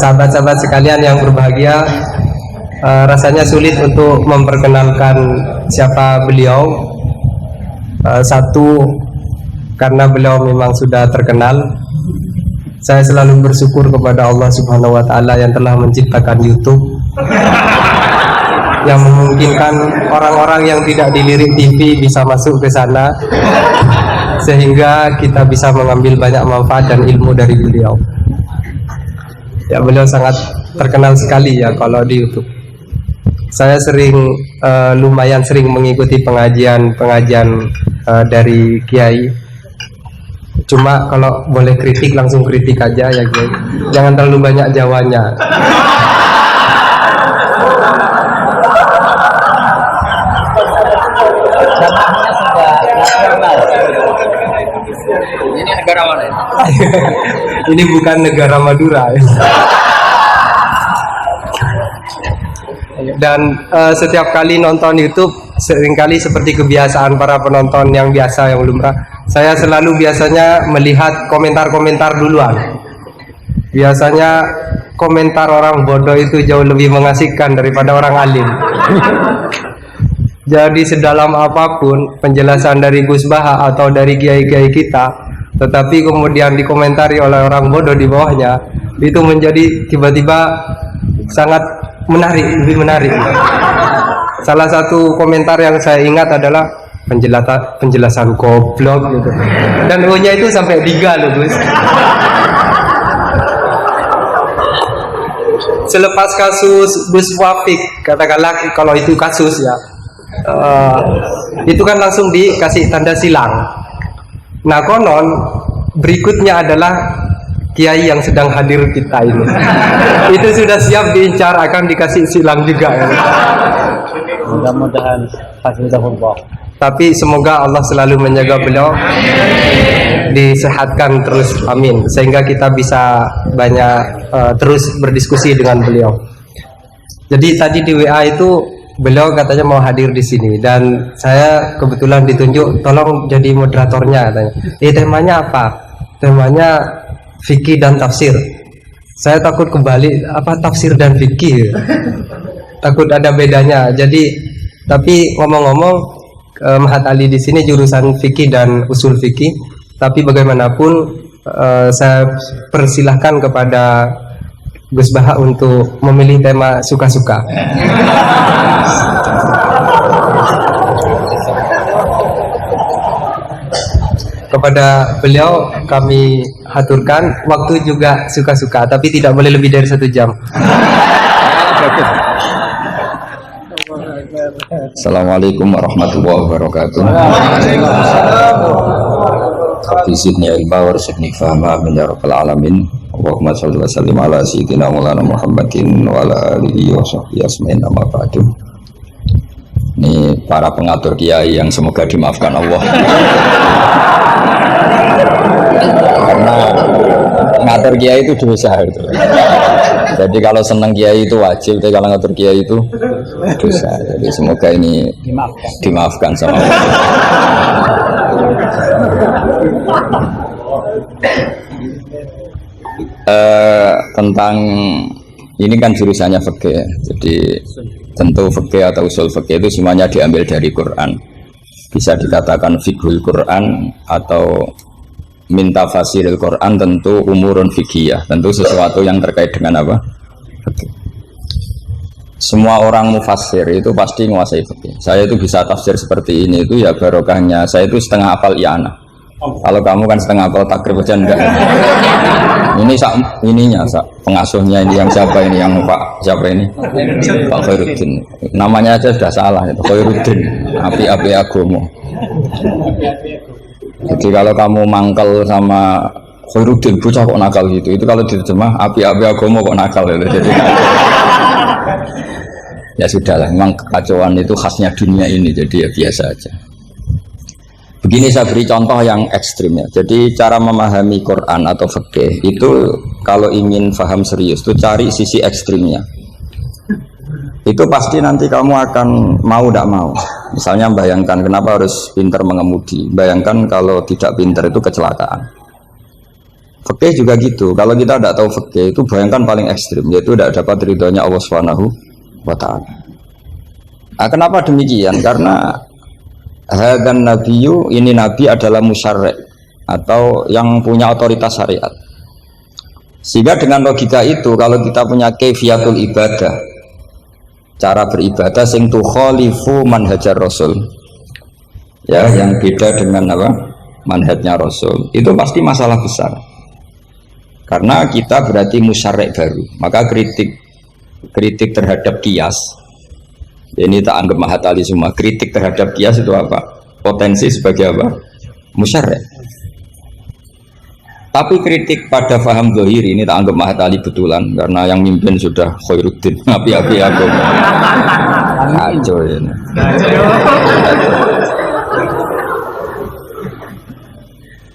Sahabat-sahabat sekalian yang berbahagia, rasanya sulit untuk memperkenalkan siapa beliau. Satu, karena beliau memang sudah terkenal. Saya selalu bersyukur kepada Allah Subhanahu wa Ta'ala yang telah menciptakan YouTube, yang memungkinkan orang-orang yang tidak dilirik TV bisa masuk ke sana, sehingga kita bisa mengambil banyak manfaat dan ilmu dari beliau. Ya, beliau sangat terkenal sekali ya kalau di YouTube. Saya lumayan sering mengikuti pengajian dari Kiai. Cuma kalau boleh kritik langsung kritik aja ya Kiai. Jangan terlalu banyak jawanya. Ini negara mana? Ini bukan negara Madura. Dan setiap kali nonton YouTube, seringkali seperti kebiasaan para penonton yang biasa, yang lumrah, saya selalu biasanya melihat komentar-komentar duluan. Biasanya komentar orang bodoh itu jauh lebih mengasihkan daripada orang alim. Jadi sedalam apapun penjelasan dari Gus Baha atau dari kiai-kiai kita, tetapi kemudian dikomentari oleh orang bodoh di bawahnya, itu menjadi tiba-tiba sangat menarik, lebih menarik. Salah satu komentar yang saya ingat adalah penjelasan goblok gitu. Dan O-nya itu sampai 3 loh Gus. Selepas kasus Gus Wafik, katakanlah kalau itu kasus ya, itu kan langsung dikasih tanda silang. Nah konon berikutnya adalah kiai yang sedang hadir kita ini. Itu sudah siap diincar, akan dikasih silang juga ya. Mudah-mudahan hafizahullah. Tapi semoga Allah selalu menjaga beliau, disehatkan terus, amin, sehingga kita bisa banyak terus berdiskusi dengan beliau. Jadi tadi di WA itu beliau katanya mau hadir di sini dan saya kebetulan ditunjuk tolong jadi moderatornya katanya. Temanya apa? Temanya fikih dan tafsir. Saya takut kembali apa tafsir dan fikih. Takut ada bedanya. Jadi tapi ngomong-ngomong Mahat Ali di sini jurusan fikih dan usul fikih, tapi bagaimanapun saya persilahkan kepada Gus Baha untuk memilih tema suka-suka. Kepada beliau kami haturkan waktu juga suka-suka, tapi tidak boleh lebih dari 1 jam. Assalamualaikum warahmatullahi wabarakatuh. Rabbi zidni ilma warzuqni fahma amin ya rabbal alamin. Allahumma shalli wa sallim ala sayyidina Maulana Muhammadin wa ala alihi wa sahbihi asma'in amma ba'du. Ini para pengatur kiai yang semoga dimaafkan Allah. Karena ngatur kiai itu dosa gitu. Jadi kalau senang kiai itu wajib, tapi kalau ngatur kiai itu dosa. Jadi semoga ini dimaafkan sama Allah. Tentang ini kan jurusannya fikih. Jadi tentu fikih atau usul fikih itu semuanya diambil dari Quran. Bisa dikatakan fiqhul Quran atau min tafasiril Quran, tentu umurun fikih, tentu sesuatu yang terkait dengan apa? Fikih. Semua orang mufassir itu pasti menguasai fikih. Saya itu bisa tafsir seperti ini itu ya barokahnya. Saya itu setengah hafal i'anah. Kalau kamu kan setengah hafal takrib aja enggak. Ini pengasuhnya ini yang siapa ini, yang Pak siapa ini? Pak Khairuddin. Namanya aja sudah salah itu, Khairuddin. Api-api agomo. Jadi kalau kamu mangkel sama Khairuddin, bocah kok nakal gitu. Itu kalau diterjemah api-api agomo kok nakal itu. Jadi ya sudahlah, memang kekacauan itu khasnya dunia ini, jadi ya biasa aja. Begini saya beri contoh yang ekstrim ya. Jadi cara memahami Quran atau fikih itu kalau ingin paham serius itu cari sisi ekstrimnya. Itu pasti nanti kamu akan mau tidak mau. Misalnya bayangkan kenapa harus pintar mengemudi. Bayangkan kalau tidak pintar itu kecelakaan. Fikih juga gitu. Kalau kita tidak tahu fikih itu bayangkan paling ekstrim, yaitu tidak dapat ridhonya Allah Subhanahu wa taala. Nah, kenapa demikian? Karena hadan nabiyyu, ini nabi adalah musyarri' atau yang punya otoritas syariat. Sehingga dengan logika itu kalau kita punya kaifiyatul ibadah, cara beribadah sing tukhalifu manhajar rasul, ya yang beda dengan apa? Manhajnya rasul, itu pasti masalah besar. Karena kita berarti musyarri' baru, maka kritik terhadap kias, ini tak anggap mahatali semua. Kritik terhadap kias itu apa? Potensi sebagai apa? Musyarri'. Tapi kritik pada faham zahir ini tak anggap mahatali betulan, karena yang mimpin sudah Khairuddin. Api-api aku kacau ini.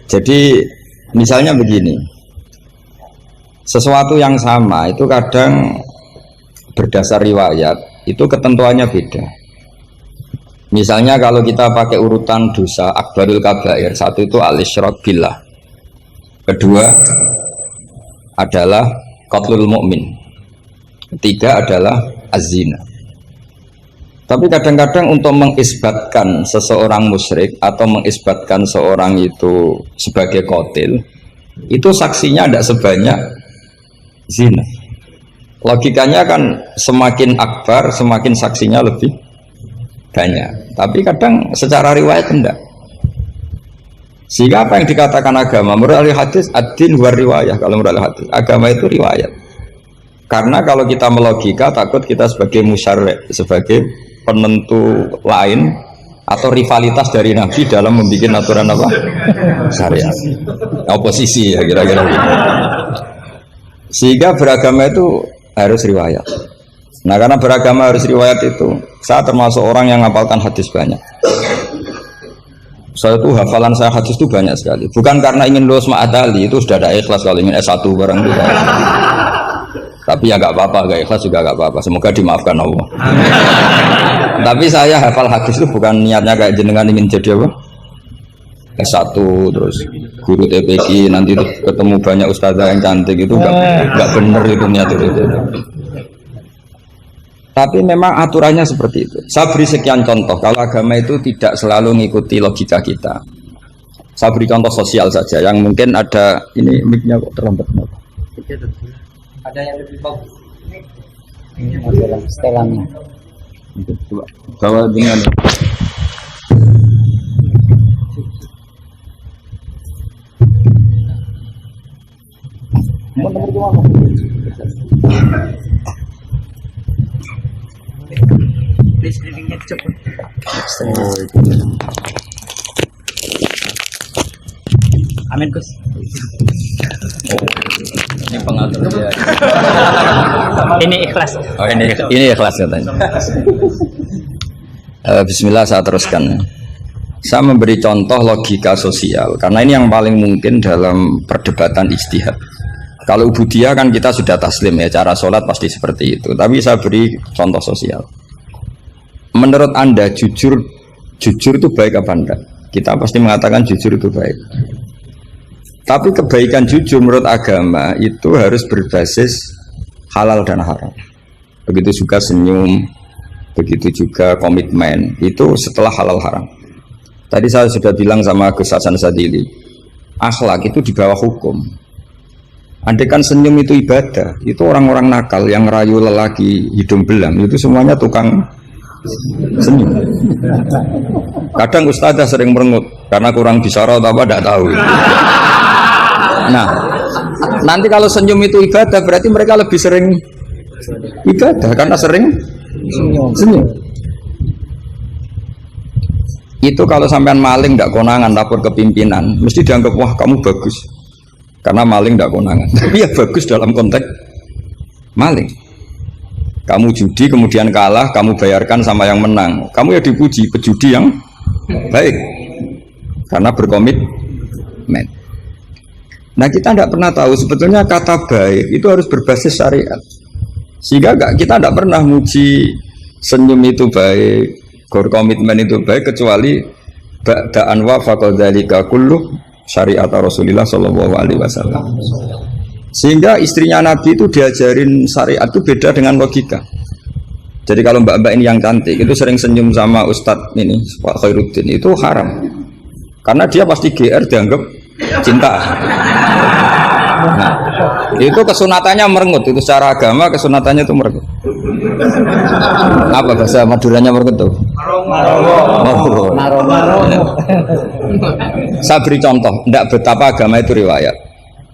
Jadi misalnya begini, sesuatu yang sama itu kadang berdasar riwayat itu ketentuannya beda. Misalnya kalau kita pakai urutan dosa akbarul kabair, satu itu al-isyrak billah, kedua adalah qatlul mu'min, ketiga adalah az-zina. Tapi kadang-kadang untuk mengisbatkan seseorang musyrik atau mengisbatkan seorang itu sebagai qatil, itu saksinya tidak sebanyak zina. Logikanya kan semakin akbar, semakin saksinya lebih banyak. Tapi kadang secara riwayat tidak. Sehingga apa yang dikatakan agama menurut hadis ad-din war riwayah. Kalau menurut hadis agama itu riwayat. Karena kalau kita melogika takut kita sebagai musyarri', sebagai penentu lain atau rivalitas dari Nabi dalam membuat aturan apa? Syariat. Oposisi ya kira-kira gitu. Sehingga beragama itu harus riwayat. Nah karena beragama harus riwayat itu, saya termasuk orang yang ngapalkan hadis banyak. Saya tuh hafalan saya hadis itu banyak sekali. Bukan karena ingin lulus ma'adali, itu sudah ada ikhlas kalau ingin S1 barang itu. Tapi ya gak apa-apa, gak ikhlas juga gak apa-apa. Semoga dimaafkan Allah. Tapi saya hafal hadis itu bukan niatnya kayak jenengan ingin jadi apa? S1 terus guru TPQ nanti itu ketemu banyak ustazah yang cantik itu enggak bener itu niat itu. Tapi memang aturannya seperti itu. Saya beri sekian contoh. Kalau agama itu tidak selalu mengikuti logika kita. Saya beri contoh sosial saja yang mungkin ada ini mic-nya kok terlambat kenapa? Ada yang lebih bagus. Ini adalah setelannya. Coba bawa dengan Amin Gus. ini pengatur ya. Ini ikhlas. Oh ini ikhlas katanya. Bismillah saya teruskan. Saya memberi contoh logika sosial karena ini yang paling mungkin dalam perdebatan ijtihad. Kalau ubudiyah kan kita sudah taslim ya, cara sholat pasti seperti itu. Tapi saya beri contoh sosial. Menurut Anda jujur itu baik apa enggak? Kita pasti mengatakan jujur itu baik. Tapi kebaikan jujur menurut agama itu harus berbasis halal dan haram. Begitu juga senyum, begitu juga komitmen, itu setelah halal haram. Tadi saya sudah bilang sama Gus Hasan Sadili, akhlak itu di bawah hukum. Andai kan senyum itu ibadah, itu orang-orang nakal yang rayu lelaki hidung belang itu semuanya tukang senyum. Kadang ustazah sering merengut karena kurang bisyarah atau apa tidak tahu. Nah, nanti kalau senyum itu ibadah berarti mereka lebih sering ibadah karena sering senyum. Itu kalau sampean maling tidak konangan lapor ke pimpinan, mesti dianggap wah kamu bagus. Karena maling tidak konangan, tapi ya bagus dalam konteks maling. Kamu judi kemudian kalah, kamu bayarkan sama yang menang, kamu ya dipuji pejudi yang baik karena berkomitmen. Nah kita tidak pernah tahu sebetulnya kata baik itu harus berbasis syariat. Sehingga kita tidak pernah muji senyum itu baik, berkomitmen itu baik kecuali ba'da anwa faqadzalika kullu syariat Rasulullah Shallallahu Alaihi Wasallam. Sehingga istrinya Nabi itu diajarin syariat itu beda dengan logika. Jadi kalau mbak-mbak ini yang cantik itu sering senyum sama Ustadz ini Pak Khairuddin itu haram. Karena dia pasti GR dianggap cinta. Nah, itu kesunatannya merengut. Itu secara agama kesunatannya itu merengut. Apa bahasa Maduranya merengut tuh? Saya beri contoh, tidak betapa agama itu riwayat.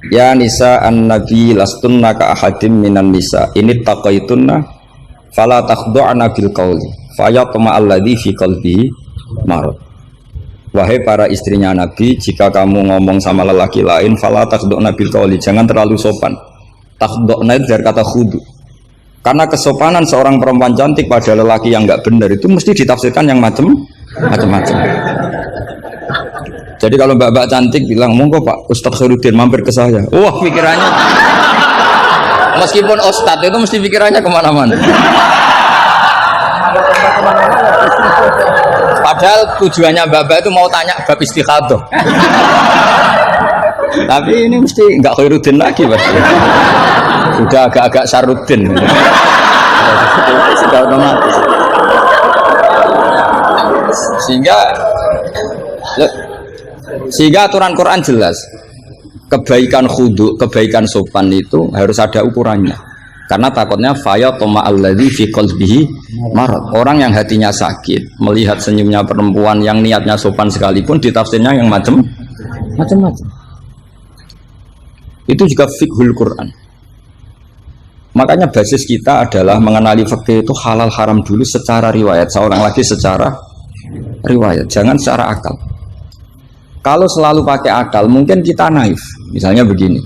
Ya nisa an-nabi lastunna ka ahadim minan nisa ini taqaitunna fala takhdu'na bil qawli fayatma alladhi fi qalbihi marad. Wahai para istrinya Nabi, jika kamu ngomong sama lelaki lain, fala takhdu'na bil qawli, jangan terlalu sopan. Takhdu'na itu dari kata khudu. Karena kesopanan seorang perempuan cantik pada lelaki yang enggak benar itu mesti ditafsirkan yang macam-macam. Jadi kalau mbak-mbak cantik bilang, monggo Pak Ustadz Khairuddin mampir ke saya. Wah, pikirannya meskipun Ustadz itu mesti pikirannya kemana-mana. Padahal tujuannya mbak-mbak itu mau tanya bab istikhadah. Tapi ini mesti enggak Khairuddin lagi pasti. Sudah agak-agak Saruddin. Sudah otomatis. Sehingga aturan Quran jelas. Kebaikan khudu, kebaikan sopan itu harus ada ukurannya. Karena takutnya fayatma alladzi fi qalbihi marad. Orang yang hatinya sakit melihat senyumnya perempuan yang niatnya sopan sekalipun ditafsirnya yang macam-macam. Itu juga fiqhul Quran. Makanya basis kita adalah mengenali fikih itu halal haram dulu secara riwayat. Seorang lagi secara riwayat, jangan secara akal. Kalau selalu pakai akal mungkin kita naif. Misalnya begini,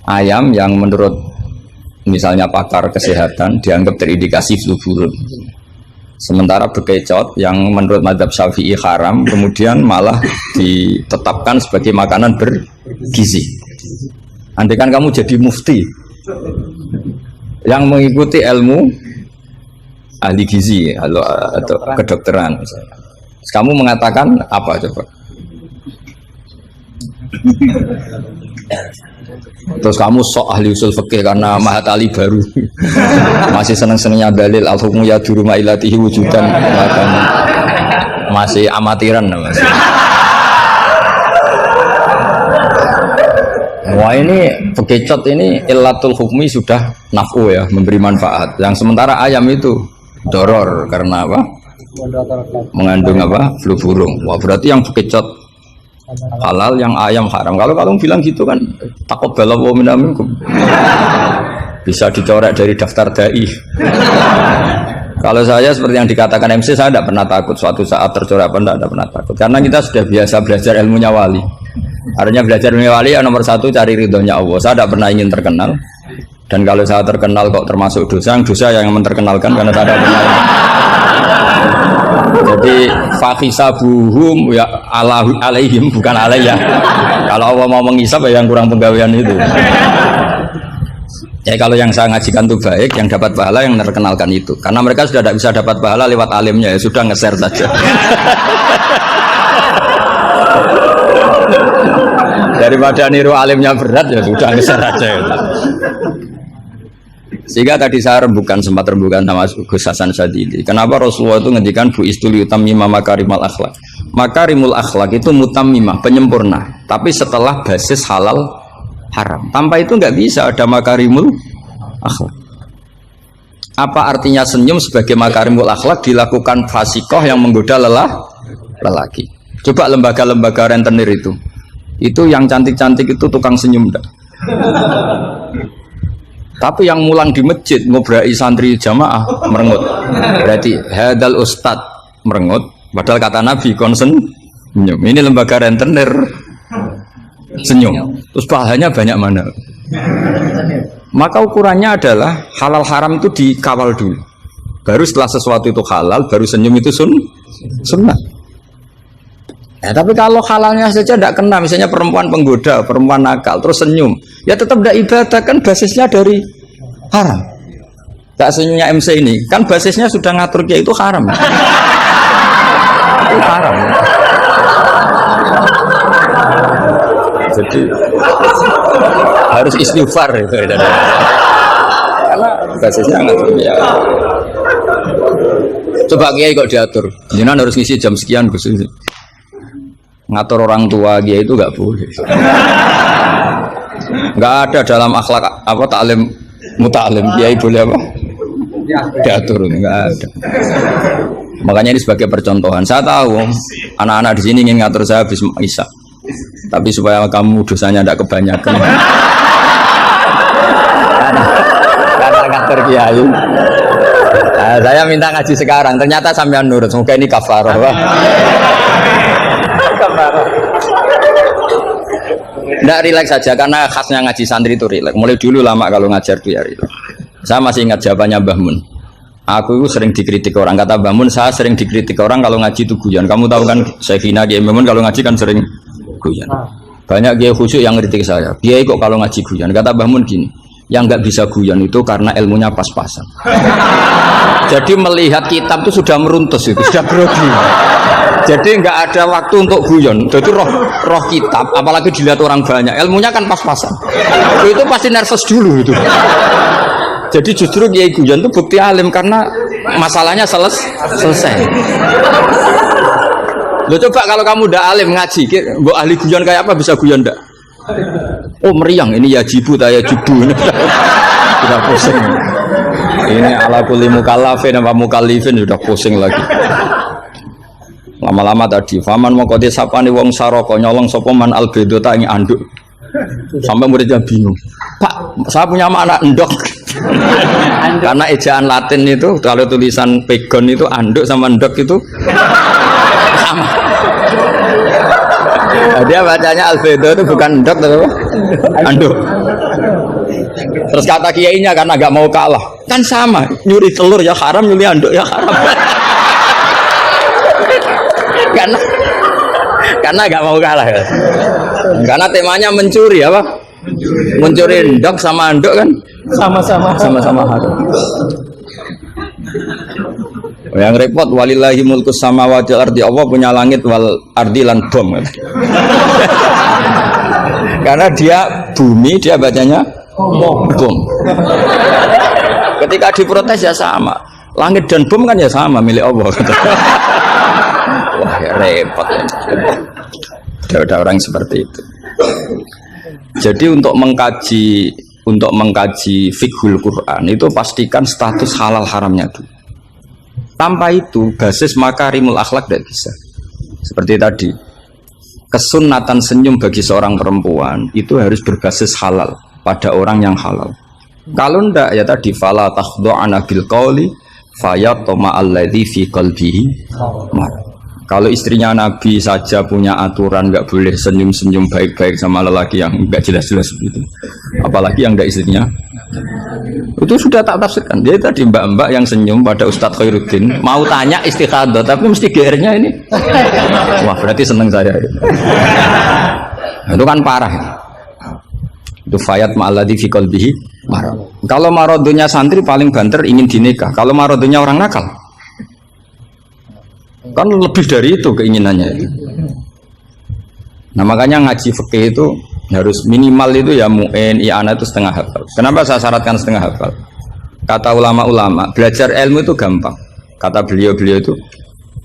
ayam yang menurut misalnya pakar kesehatan dianggap terindikasi flu burung, sementara bekecot yang menurut mazhab Syafi'i haram kemudian malah ditetapkan sebagai makanan bergizi. Andai kan kamu jadi mufti yang mengikuti ilmu ahli gizi atau kedokteran, kamu mengatakan apa coba? Terus kamu sok ahli usul fikih karena Mahat Ali baru masih seneng-senengnya dalil al-hukmu yaduru ma'ilatihi wujudan, masih amatiran masih. Wah ini bekecot ini illatul hukmi sudah naf'u ya, memberi manfaat. Yang sementara ayam itu doror karena apa? Mengandung apa? Flu burung. Wah berarti yang bekecot halal, yang ayam haram. Kalau kamu bilang gitu kan taqabbalallahu minna minkum. Bisa dicorek dari daftar dai. Kalau saya seperti yang dikatakan MC, saya tidak pernah takut suatu saat tercorek apa tidak pernah takut. Karena kita sudah biasa belajar ilmunya wali. Artinya belajar ilmunya wali ya nomor satu cari ridhonya Allah. Saya tidak pernah ingin terkenal. Dan kalau saya terkenal kok termasuk dosa, yang menterkenalkan karena saya tidak pernah. Jadi fahisabuhum ya alaihim bukan alayya. Kalau Allah mau menghisab ya yang kurang penggawean itu. Ya kalau yang saya ngajikan itu baik, yang dapat pahala yang menerkenalkan itu. Karena mereka sudah tidak bisa dapat pahala lewat alimnya, ya sudah nge-share saja. Daripada niru alimnya berat ya sudah nge-share saja. Sehingga tadi saya sempat rembukan sama Gus Hasan Sadili. Kenapa Rasulullah itu ngendikan bu istuli utammima makarimul akhlak. Makarimul akhlak itu mutammimah, penyempurna. Tapi setelah basis halal haram. Tanpa itu nggak bisa ada makarimul akhlak. Apa artinya senyum sebagai makarimul akhlak dilakukan fasikoh yang menggoda lelaki. Coba lembaga-lembaga rentenir itu yang cantik-cantik itu tukang senyum enggak? Tapi yang mulang di masjid ngobrai santri jamaah merengut. Berarti hadal ustad merengut. Padahal kata Nabi konsen senyum. Ini lembaga rentenir senyum. Terus pahalanya banyak mana? Maka ukurannya adalah halal haram itu dikawal dulu. Baru setelah sesuatu itu halal, baru senyum itu sunnah. Ya, tapi kalau halalnya saja tidak kena, misalnya perempuan penggoda, perempuan nakal, terus senyum, ya tetap tidak ibadah, kan basisnya dari haram. Tak senyumnya MC ini, kan basisnya sudah ngatur dia itu haram. Itu haram. Jadi harus istighfar itu. Karena basisnya ngatur ya. Coba kiai kok diatur. Jangan harus ngisi jam sekian Gus. Ngatur orang tua kiai itu nggak boleh. Nggak ada dalam akhlak apa taklim mutalim kiai boleh apa? Diatur nggak ada. Makanya ini sebagai percontohan. Saya tahu anak-anak di sini ingin ngatur saya habis Isya. Tapi supaya kamu dosanya tidak kebanyakan. Karena ngatur kiai. Nah, saya minta ngaji sekarang. Ternyata sampean nurut. Semoga ini kafarah. Tidak rileks saja karena khasnya ngaji santri itu rileks. Mulai dulu lama kalau ngajar tuh ya rileks. Saya masih ingat jawabannya Mbah Mun. Aku itu sering dikritik orang. Kata Mbah Mun, saya sering dikritik orang kalau ngaji itu guyon. Kamu tahu kan, Syekhina Kiai Mbah Mun kalau ngaji kan sering guyon. Banyak kiai khusyuk yang kritik saya. Kiai kok kalau ngaji guyon? Kata Mbah Mun gini, yang nggak bisa guyon itu karena ilmunya pas-pasan. Jadi melihat kitab itu sudah meruntus itu, sudah grogi. Jadi nggak ada waktu untuk guyon. Jadi roh kitab, apalagi dilihat orang banyak, ilmunya kan pas-pasan. Itu pasti nervous dulu itu. Jadi justru kiai guyon itu bukti alim karena masalahnya selesai. Lo coba kalau kamu udah alim ngaji, mbok ahli guyon kayak apa bisa guyon ndak? Oh meriang ini ya jibu ya jibu ini sudah pusing. Ini ala kulli mukallafin apa mukallifin sudah pusing lagi. Lama-lama tadi faman mongko sapane wong saraka nyolong sapa man albedo ta ing anduk. Sampai muridnya bingung. Pak, saya punya anak endok. Karena ejaan Latin itu kalau tulisan pegon itu anduk sama endok itu sama. Nah, dia bacanya albedo itu bukan endok tapi anduk. Terus kata kiainya karena nggak mau kalah, kan sama nyuri telur ya haram, nyuri anduk ya haram. karena nggak mau kalah ya. Karena temanya mencuri apa? Mencuri endok sama anduk kan sama-sama haram. Yang repot walillahi mulkus samawati wal ardi, Allah punya langit wal ardi lan bom. Karena dia bumi, dia bacanya bom. Ketika diprotes ya sama. Langit dan bom kan ya sama milik Allah. Wah ya repot. Ada orang seperti itu. Jadi untuk mengkaji fiqhul Quran itu pastikan status halal haramnya dulu. Tanpa itu basis makarimul akhlak tidak bisa. Seperti tadi, kesunatan senyum bagi seorang perempuan itu harus berbasis halal pada orang yang halal. Kalau ndak ya tadi fala takhdu'ana bil qawli fayatma alladzi fi qalbihi. Kalau istrinya Nabi saja punya aturan nggak boleh senyum-senyum baik-baik sama lelaki yang nggak jelas-jelas begitu, apalagi yang nggak istrinya, itu sudah tak tafsirkan. Dia tadi mbak-mbak yang senyum pada Ustadz Khairuddin mau tanya istikhadah tapi mesti GR-nya ini, wah berarti seneng saya. Itu kan parah. Itu fayat ma'alladzi fi qalbihi marad. Kalau marodunya santri paling banter ingin dinikah. Kalau marodunya orang nakal kan lebih dari itu keinginannya itu. Nah makanya ngaji fikih itu harus minimal itu ya mu'in, i'ana itu setengah hafal. Kenapa saya syaratkan setengah hafal? Kata ulama-ulama belajar ilmu itu gampang. Kata beliau-beliau itu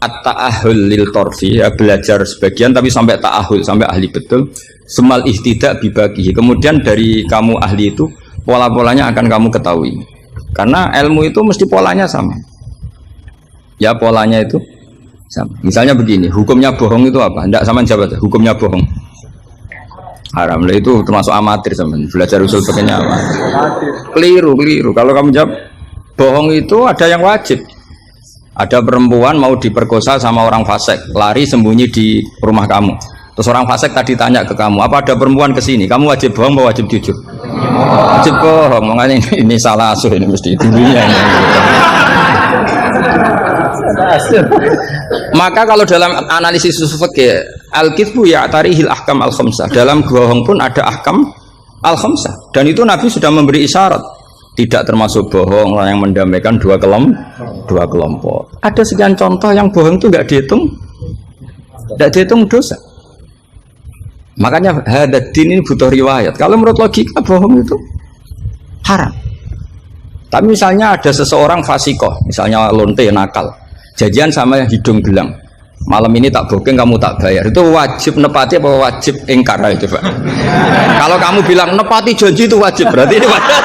at-ta'ahul lil torfi, ya, belajar sebagian tapi sampai ta'ahul, sampai ahli betul. Semal ihtidak bibagi. Kemudian dari kamu ahli itu pola-polanya akan kamu ketahui. Karena ilmu itu mesti polanya sama. Ya polanya itu sama. Misalnya begini, hukumnya bohong itu apa? Tidak sama jawab, hukumnya bohong haram. Lah itu termasuk amatir sama. Belajar usul fikihnya apa? Keliru. Kalau kamu jawab bohong itu ada yang wajib. Ada perempuan mau diperkosa sama orang fasik, lari sembunyi di rumah kamu. Terus orang fasik tadi tanya ke kamu, apa ada perempuan ke sini? Kamu wajib bohong atau wajib jujur? Wajib bohong. Makanya ini salah asuh ini mesti dulunya. Maka kalau dalam analisis usul fikih al-kitsbu ya'tarihil ahkam al-khamsah, dalam bohong pun ada ahkam al-khamsah, dan itu Nabi sudah memberi isyarat tidak termasuk bohong yang mendamaikan dua kelompok. Ada sekian contoh yang bohong itu tidak dihitung dosa. Makanya hadadin ini butuh riwayat. Kalau menurut logika bohong itu haram. Tapi misalnya ada seseorang fasikoh, misalnya lonte nakal, janjian sama hidung belang, malam ini tak booking kamu tak bayar, itu wajib nepati apa wajib ingkar itu Pak? Kalau kamu bilang nepati janji itu wajib, berarti ini wajib.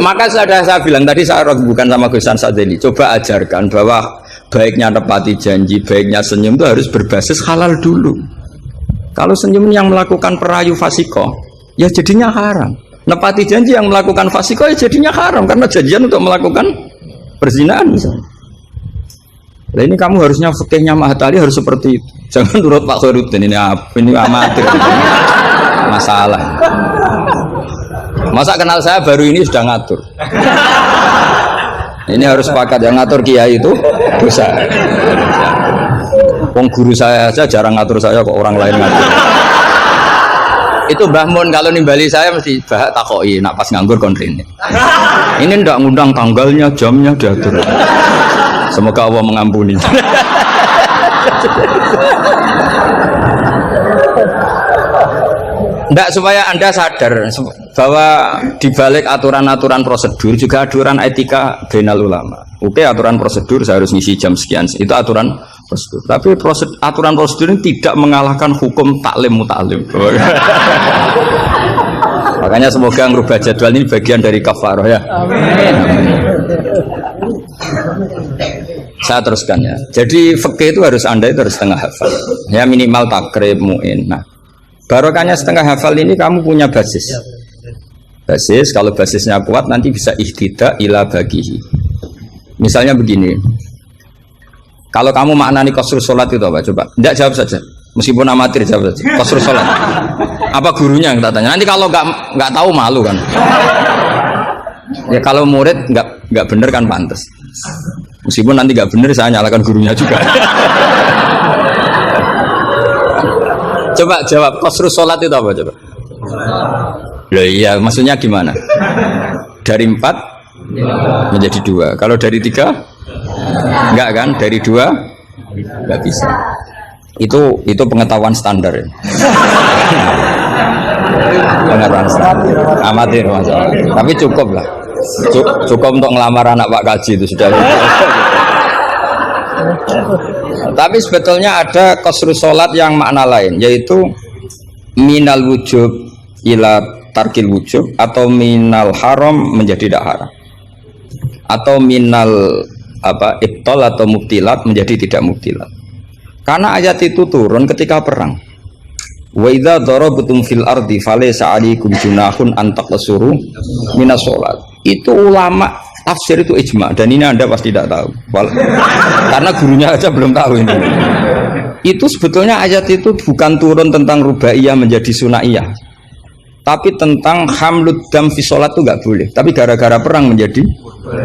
Maka saya bilang tadi, saya bukan sama Gus Sadeli, coba ajarkan bahwa baiknya nepati janji, baiknya senyum itu harus berbasis halal dulu. Kalau senyum yang melakukan perayu fasikoh, ya jadinya haram. Nepati janji yang melakukan fasikoh, ya jadinya haram karena janjian untuk melakukan perzinaan misalnya. Nah ini kamu harusnya fikihnya Mahatali harus seperti itu. Jangan nurut Pak Khairuddin, ini amatir. Masalah. Masa kenal saya baru ini sudah ngatur. Ini harus sepakat, yang ngatur kiai itu dosa. Wong guru saya aja jarang ngatur saya, kok orang lain ngatur. Itu Mbah Mun kalau nimbali saya mesti bahak takoi, nak pas nganggur kontrine. Ini ndak ngundang tanggalnya, jamnya diatur. Semoga Allah mengampuni. Ndak, supaya Anda sadar bahwa di balik aturan-aturan prosedur juga aturan etika bainal ulama. Oke, aturan prosedur saya harus ngisi jam sekian, itu aturan prosedur. Tapi aturan prosedur ini tidak mengalahkan hukum taklim mutaklim. Makanya semoga merubah jadwal ini bagian dari kafarah ya. Amin. Saya teruskan ya. Jadi fikih itu harus Anda itu harus setengah hafal. Ya minimal takrib muin. Nah, barokahnya setengah hafal ini kamu punya basis. Basis, kalau basisnya kuat nanti bisa ihtidak ila bagihi. Misalnya begini, kalau kamu maknani qasrul sholat itu apa? Coba, tidak jawab saja, meskipun amatir jawab saja. Qasrul sholat, apa gurunya yang tak tanya? Nanti kalau nggak tahu malu kan? Ya kalau murid nggak bener kan pantas. Meskipun nanti nggak bener saya nyalakan gurunya juga. Coba jawab, qasrul sholat itu apa coba? Loh iya, maksudnya gimana? Dari 4 menjadi 2. Kalau dari 3 enggak kan? Dari 2 enggak bisa. Itu pengetahuan standar ya. Pengetahuan standar. Amatir masalah. Tapi cukup lah. Cukup untuk ngelamar anak Pak Kaji itu sudah. Tapi sebetulnya ada qasrul sholat yang makna lain, yaitu minal wujub ila tarkil wujub, atau minal haram menjadi tidak haram, atau minal ibtal atau mubtilat menjadi tidak mubtilat. Karena ayat itu turun ketika perang. Wa idza darabtum fil ardi falaysa 'alaikum junahun an taqsuru minas sholat. Itu ulama tafsir itu ijma, dan ini Anda pasti tidak tahu. Karena gurunya aja belum tahu ini. Itu sebetulnya ayat itu bukan turun tentang rubaiyah menjadi sunaiyah, tapi tentang hamlud dam fi sholat itu nggak boleh. Tapi gara-gara perang menjadi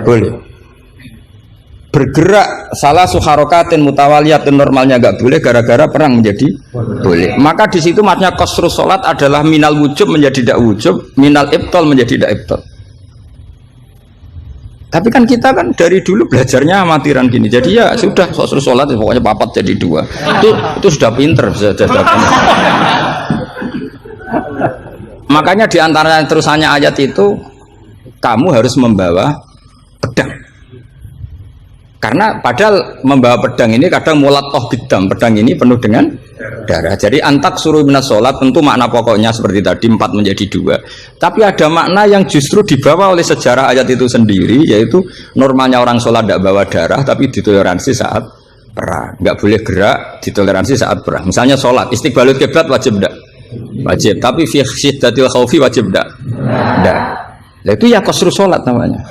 boleh. Bergerak salah suharokatin mutawaliyatin normalnya nggak boleh, gara-gara perang menjadi boleh. Maka di situ maknanya qasrul sholat adalah minal wujub menjadi tidak wujub, minal ibtal menjadi tidak ibtal. Tapi kan kita kan dari dulu belajarnya amatiran gini, jadi ya sudah qasrul sholat pokoknya papat jadi 2. Itu sudah pinter, sudah pinter. Makanya diantara terusannya ayat itu kamu harus membawa pedang. Karena padahal membawa pedang ini kadang mulat toh bidam, pedang ini penuh dengan darah. Jadi antak suruh minas sholat tentu makna pokoknya seperti tadi 4 menjadi 2. Tapi ada makna yang justru dibawa oleh sejarah ayat itu sendiri, yaitu normalnya orang sholat tidak bawa darah, tapi ditoleransi saat perang. Nggak boleh gerak, ditoleransi saat perang. Misalnya sholat, istiqbalul kiblat wajib tidak? Wajib. Tapi fi syiddatil khaufi wajib tidak? Tidak. Nah, itu ya qasrul sholat namanya.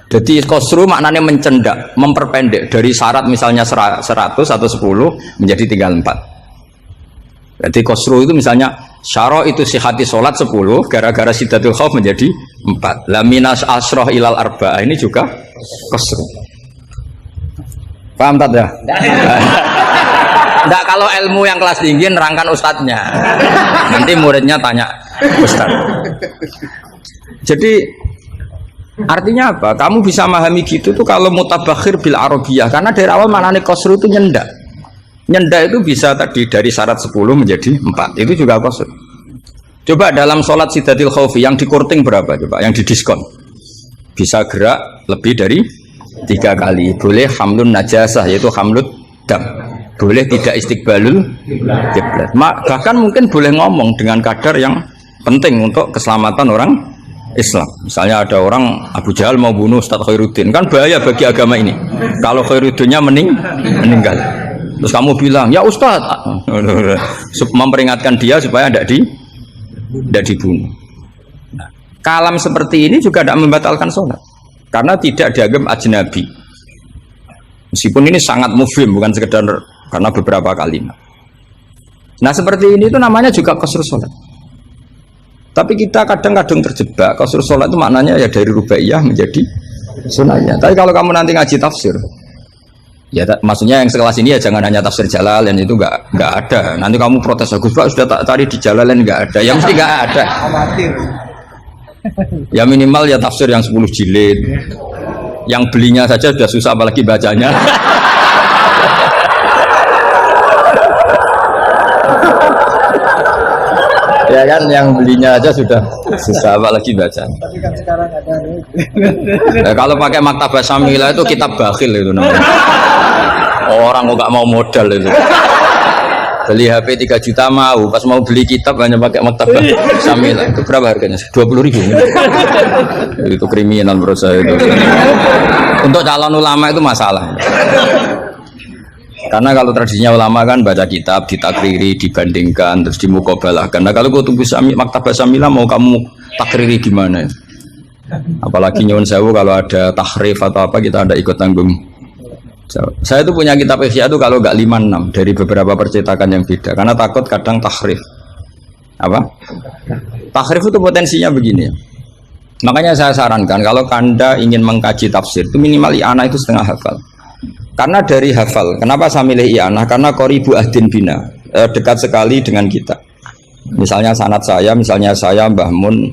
Jadi qasru maknanya mencendak, memperpendek dari syarat misalnya 100 atau 10 menjadi tinggal 4. Jadi qasru itu misalnya syara itu sihati sholat 10, gara-gara syiddatul khauf menjadi 4. La minas asroh ilal arba'ah ini juga qasru. Paham tak ya? Enggak, kalau ilmu yang kelas tinggi nerangkan ustadznya. Nanti muridnya tanya ustadz. Jadi artinya apa? Kamu bisa memahami gitu tuh kalau mutabakhir bil arabiyah, karena dari awal maknanya qasru itu nyendak. Nyenda itu bisa tadi dari syarat 10 menjadi 4. Itu juga qasr. Coba dalam sholat sidatil khaufi yang dikorting berapa coba? Yang didiskon bisa gerak lebih dari 3 kali. Boleh hamlun najasah yaitu hamlut dam. Boleh tidak istiqbalul kiblat. Bahkan mungkin boleh ngomong dengan kadar yang penting untuk keselamatan orang Islam. Misalnya ada orang Abu Jahal mau bunuh Ustaz Khairuddin, kan bahaya bagi agama ini. Kalau Khairuddinnya meninggal. Terus kamu bilang, "Ya Ustaz," memperingatkan dia supaya tidak dibunuh. Nah, kalam seperti ini juga tidak membatalkan sholat karena tidak dianggap ajnabi. Meskipun ini sangat mufhim, bukan sekedar karena beberapa kalimat. Nah seperti ini itu namanya juga qasr sholat. Tapi kita kadang-kadang terjebak qasr sholat itu maknanya ya dari rubaiyah menjadi sunnahnya. Tapi kalau kamu nanti ngaji tafsir, ya maksudnya yang sekelas ini ya jangan hanya tafsir Jalalain, itu nggak ada. Nanti kamu protes, Gus Pak sudah tak cari di Jalalain nggak ada. Ya mesti nggak ada. Ya minimal ya tafsir yang 10 jilid. Yang belinya saja sudah susah apalagi bacanya. Ya kan yang belinya aja sudah susah apalagi baca. Tapi kan sekarang ada. Kalau pakai Maktabah Syamilah itu kitab bakhil itu namanya. Orang kok nggak mau modal itu. Beli HP 3 juta mau, pas mau beli kitab hanya pakai Maktabah Syamilah. Itu berapa harganya? 20.000. Itu kriminal menurut saya itu. Untuk calon ulama itu masalah. Karena kalau tradisinya ulama kan baca kitab, ditakriri, dibandingkan, terus dimuqabalahkan. Nah kalau kutub Maktabah Syamilah mau kamu takriri gimana? Apalagi nyuwun sewu kalau ada tahrif atau apa kita ada ikut tanggung. Saya itu punya kitab Ihya itu kalau nggak 5-6 dari beberapa percetakan yang beda. Karena takut kadang tahrif. Apa? Tahrif itu potensinya begini. Makanya saya sarankan kalau Anda ingin mengkaji tafsir itu minimal i'anah itu setengah hafal. Karena dari hafal, kenapa saya milih i'anah? Karena qoribu ahdin bina, dekat sekali dengan kita. Misalnya sanad saya, misalnya saya Mbah Mun,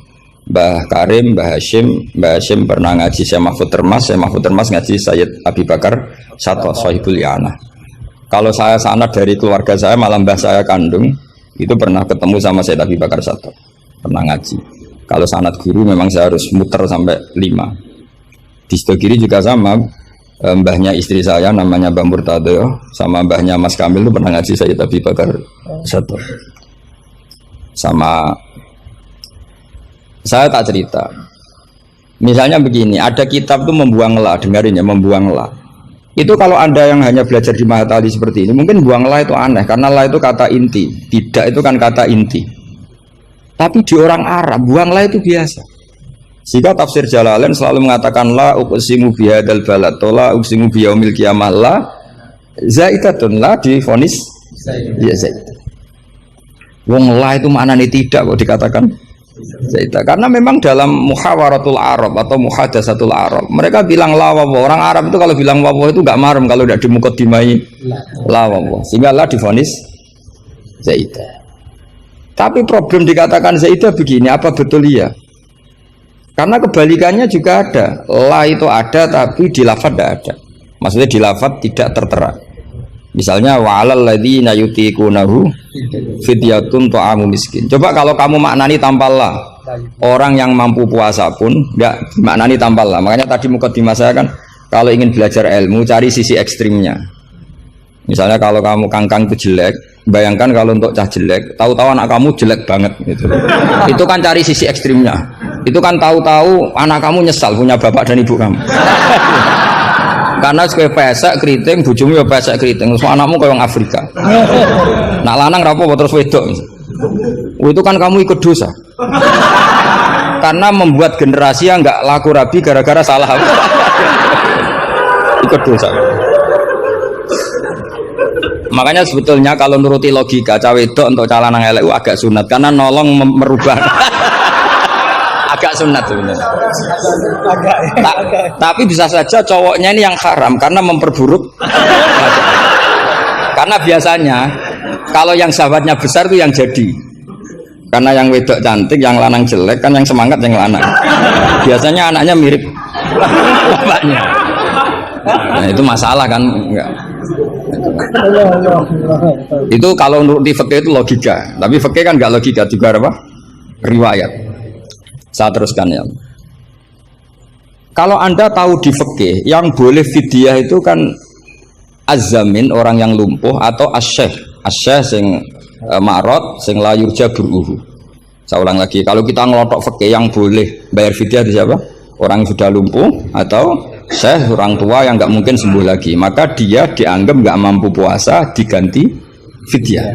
Mbah Karim, Mbah Hashim pernah ngaji Syekh Mahfud Termas ngaji Sayyid Abi Bakar Sato, Sahibul i'anah. Kalau saya sanad dari keluarga saya, malah mbah saya kandung, itu pernah ketemu sama Sayyid Abi Bakar Sato, pernah ngaji. Kalau sanad guru memang saya harus muter sampai 5. Di Sidogiri juga sama. Mbahnya istri saya namanya Mbah Murtado sama mbahnya Mas Kamil itu pernah ngaji Sayyid Abi Bakar Sato. Sama saya tak cerita. Misalnya begini, ada kitab itu membuang la, dengarin ya, membuang la. Itu kalau Anda yang hanya belajar di Mahatali seperti ini, mungkin buang la itu aneh karena la itu kata inti, tidak itu kan kata inti. Tapi di orang Arab buang la itu biasa. Jika tafsir Jalalain selalu mengatakan la uqsimu bihadzal balad, la uqsimu biyaumil qiyamah, la zaidatun, la difonis ya zaidah. Wong la itu maknanya tidak kok dikatakan zaidah. Karena memang dalam muhawaratul Arab atau muhaddatsatul Arab, mereka bilang la wawa. Orang Arab itu kalau bilang wawa itu enggak marem kalau tidak dimuqaddimai la wawa. Sehingga la difonis zaidah. Tapi problem dikatakan zaidah begini, apa betul iya? Karena kebalikannya juga ada. La itu ada tapi di lafadz tidak ada. Maksudnya di lafadz tidak tertera. Misalnya wa'alal ladzina yutiqunahu fidyatun ta'amu miskin. Coba kalau kamu maknani tanpa la, orang yang mampu puasa pun enggak maknani tanpa la. Makanya tadi mukadimah saya kan kalau ingin belajar ilmu cari sisi ekstrimnya. Misalnya kalau kamu kangkang itu jelek, bayangkan kalau untuk cah jelek, tahu-tahu anak kamu jelek banget gitu. Itu kan cari sisi ekstrimnya. Itu kan tahu-tahu anak kamu nyesal punya bapak dan ibu kamu. Karena sebagai pesek keriting, bojomu ya pesek keriting, so anakmu kayak orang Afrika. Nak lanang rapo terus wedok. Itu kan kamu ikut dosa. Karena membuat generasi yang nggak laku rabi gara-gara salah. Ikut dosa. Makanya sebetulnya kalau nuruti logika cawe wedok untuk calon lanang elek agak sunat karena nolong merubah. Agak sunat sebenarnya. Tapi bisa saja cowoknya ini yang haram karena memperburuk. Karena biasanya kalau yang sahabatnya besar itu yang jadi. Karena yang wedok cantik, yang lanang jelek kan yang semangat yang lanang. Biasanya anaknya mirip bapaknya. Nah itu masalah kan enggak. Itu kalau nuruti fikih itu logika, tapi fikih kan nggak logika juga apa? Riwayat. Saya teruskan ya. Kalau Anda tahu di fikih yang boleh fidyah itu kan azamin orang yang lumpuh atau asyekh sing marot sing la yurja buruhu. Saya ulang lagi, kalau kita ngelotok fikih yang boleh bayar fidyah itu siapa? Orang yang sudah lumpuh atau syekh orang tua yang nggak mungkin sembuh lagi, maka dia dianggap nggak mampu puasa diganti fidyah.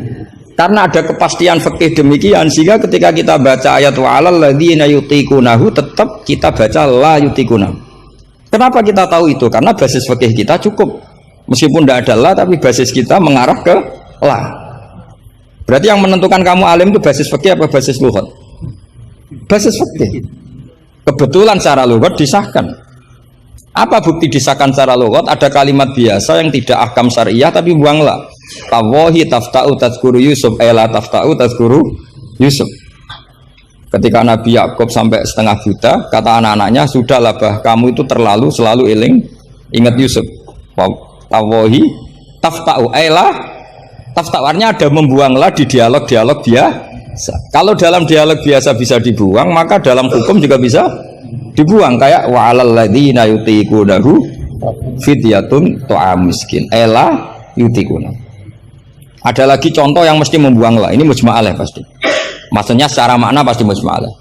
Karena ada kepastian fikih demikian, sehingga ketika kita baca ayat wa 'alal ladzina yutiqunahu tetap kita baca la yutiqunahu. Kenapa kita tahu itu? Karena basis fikih kita cukup. Meskipun tidak ada la, tapi basis kita mengarah ke la. Berarti yang menentukan kamu alim itu basis fikih apa basis lughat? Basis fikih. Kebetulan secara lughat disahkan. Apa bukti disahkan secara lughat? Ada kalimat biasa yang tidak ahkam syariah tapi buang la. Tawahi tafta'u tazkuru Yusuf ela tafta'u tazkuru Yusuf. Ketika Nabi Yakub sampai setengah buta, kata anak-anaknya, sudahlah bah, kamu itu terlalu selalu ingat Yusuf. Tawahi tafta'u ela tafta'u, artinya ada membuang la di dialog-dialog biasa. Kalau dalam dialog biasa bisa dibuang, maka dalam hukum juga bisa dibuang. Kayak wa 'alal ladzina yutiqunahu fidyatun ta'am miskin ela yutiqunahu. Ada lagi contoh yang mesti membuang lah. Ini mujma'alah pasti. Maksudnya secara makna pasti mujma'alah.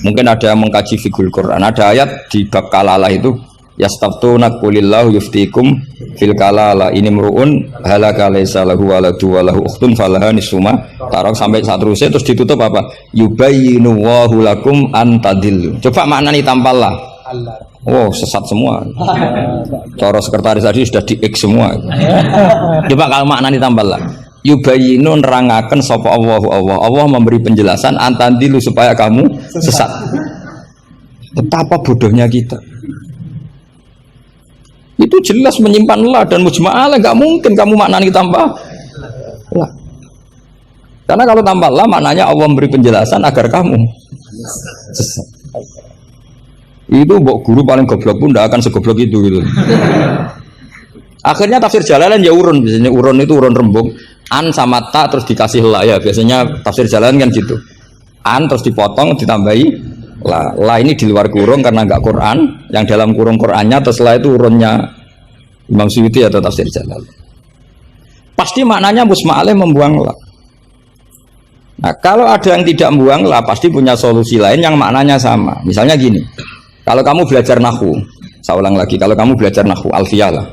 Mungkin ada yang mengkaji fiqhul Quran. Ada ayat di bab kalalah itu, yastaftuna qulillahu yuftikum fil kalalah ini mru'un halaka laisa lahu waladu wa lahu ukhtun falaha nisfu ma tarak, sampai seterusnya. Terus ditutup apa? Yubayyinu wallahu lakum an tadillu. Coba maknani tampallah. Oh, sesat semua. Cara sekretaris tadi sudah di X semua. Coba kalau maknanya tambah lah. Yubayinu nerangaken sapa Allah memberi penjelasan antandilu supaya kamu sesat. Betapa bodohnya kita. Itu jelas menyimpan la dan mujma'alah, nggak mungkin kamu maknanya tambah la. Karena kalau tambah la maknanya Allah memberi penjelasan agar kamu sesat. Itu mbok guru paling goblok pun tidak akan segoblok itu gitu. Akhirnya tafsir Jalalain ya urun, biasanya urun itu urun rembuk, an sama ta terus dikasih la ya, biasanya tafsir Jalalain kan gitu. An terus dipotong ditambahi la. La ini di luar kurung karena enggak Quran, yang dalam kurung Qurannya terus la itu urunnya Imam Suyuti atau tafsir Jalalain. Pasti maknanya musma'aleh membuang la. Nah, kalau ada yang tidak membuang la pasti punya solusi lain yang maknanya sama. Misalnya gini. Kalau kamu belajar nahwu, saya ulang lagi, kalau kamu belajar nahwu alfiyah lah.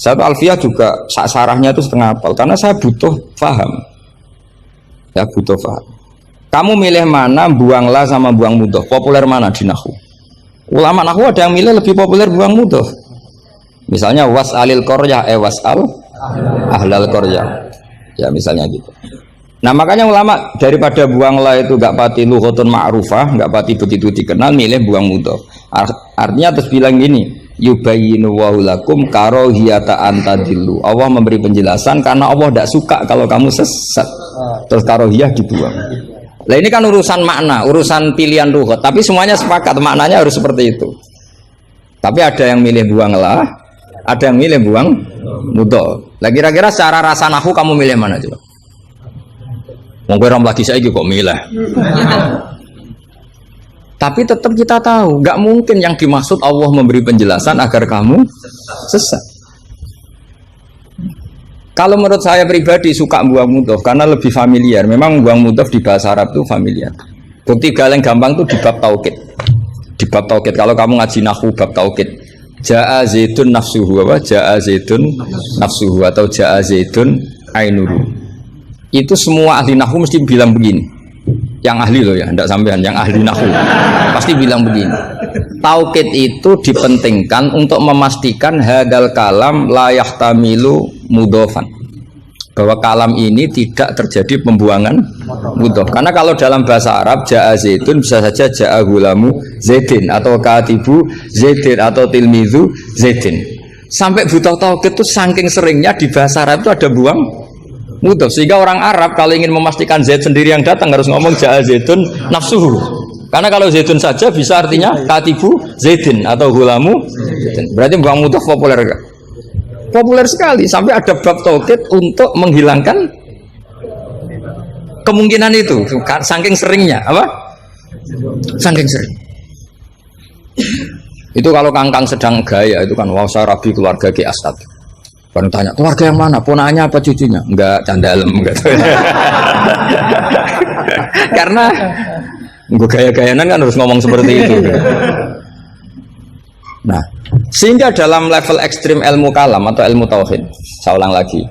Saya alfiyah juga sarahnya itu setengah hafal karena saya butuh paham. Ya, butuh paham. Kamu milih mana buang la sama buang mudhof? Populer mana di nahwu? Ulama nahwu ada yang milih lebih populer buang mudhof. Misalnya was'alil qaryah was'al ahlal qaryah. Ya, misalnya gitu. Nah makanya ulama daripada buang la itu gak pati lughatun ma'rufah, gak pati begitu dikenal, milih buang mudhof. Artinya terus bilang gini, yubayyinu wa lakum karohiyata antadillu. Allah memberi penjelasan karena Allah tidak suka kalau kamu sesat. Terus karohiyah dibuang. Nah ini kan urusan makna, urusan pilihan lughat, tapi semuanya sepakat maknanya harus seperti itu. Tapi ada yang milih buang la, ada yang milih buang mudhof. Lah kira-kira secara rasa nahwu kamu milih mana coba? Mungkin lagi saya kok milih. Tapi tetap kita tahu, nggak mungkin yang dimaksud Allah memberi penjelasan agar kamu sesat. Kalau menurut saya pribadi suka buang mudhof karena lebih familiar. Memang buang mudhof di bahasa Arab itu familiar. Bukti paling gampang itu di bab taukid. Di bab taukid kalau kamu ngaji nahwu bab taukid. Ja'a zaitun nafsuhu, apa? Ja'a zaitun nafsuhu atau ja'a zaitun ainuhu. Itu semua ahli nahwu mesti bilang begini. Yang ahli loh ya, tidak sampean, yang ahli nahwu pasti bilang begini. Taukid itu dipentingkan untuk memastikan hadal kalam la yahtamilu mudhofan. Bahwa kalam ini tidak terjadi pembuangan mudhof. Karena kalau dalam bahasa Arab ja'a zaitun bisa saja ja'a gulamu zaitin atau katibu zaitin atau tilmizu zaitin. Sampai butuh taukid itu saking seringnya di bahasa Arab itu ada buang mudhof, sehingga orang Arab kalau ingin memastikan Zaid sendiri yang datang harus ngomong ja'a zaitun nafsuhu. Karena kalau zaitun saja bisa artinya katibu zaidin atau hulamu zaidin. Berarti buang mudhof populer enggak? Populer sekali sampai ada bab tauhid untuk menghilangkan kemungkinan itu. Saking seringnya, apa? Saking sering. Itu kalau kangkang sedang gaya itu kan, wah saya rabi keluarga Ki Astad. Baru tanya, keluarga yang mana? Ponakanya apa cucunya? Enggak, candalem gitu. Karena gue gaya-gayanan kan harus ngomong seperti itu. Nah, sehingga dalam level ekstrim ilmu kalam atau ilmu tauhid, saya ulang lagi,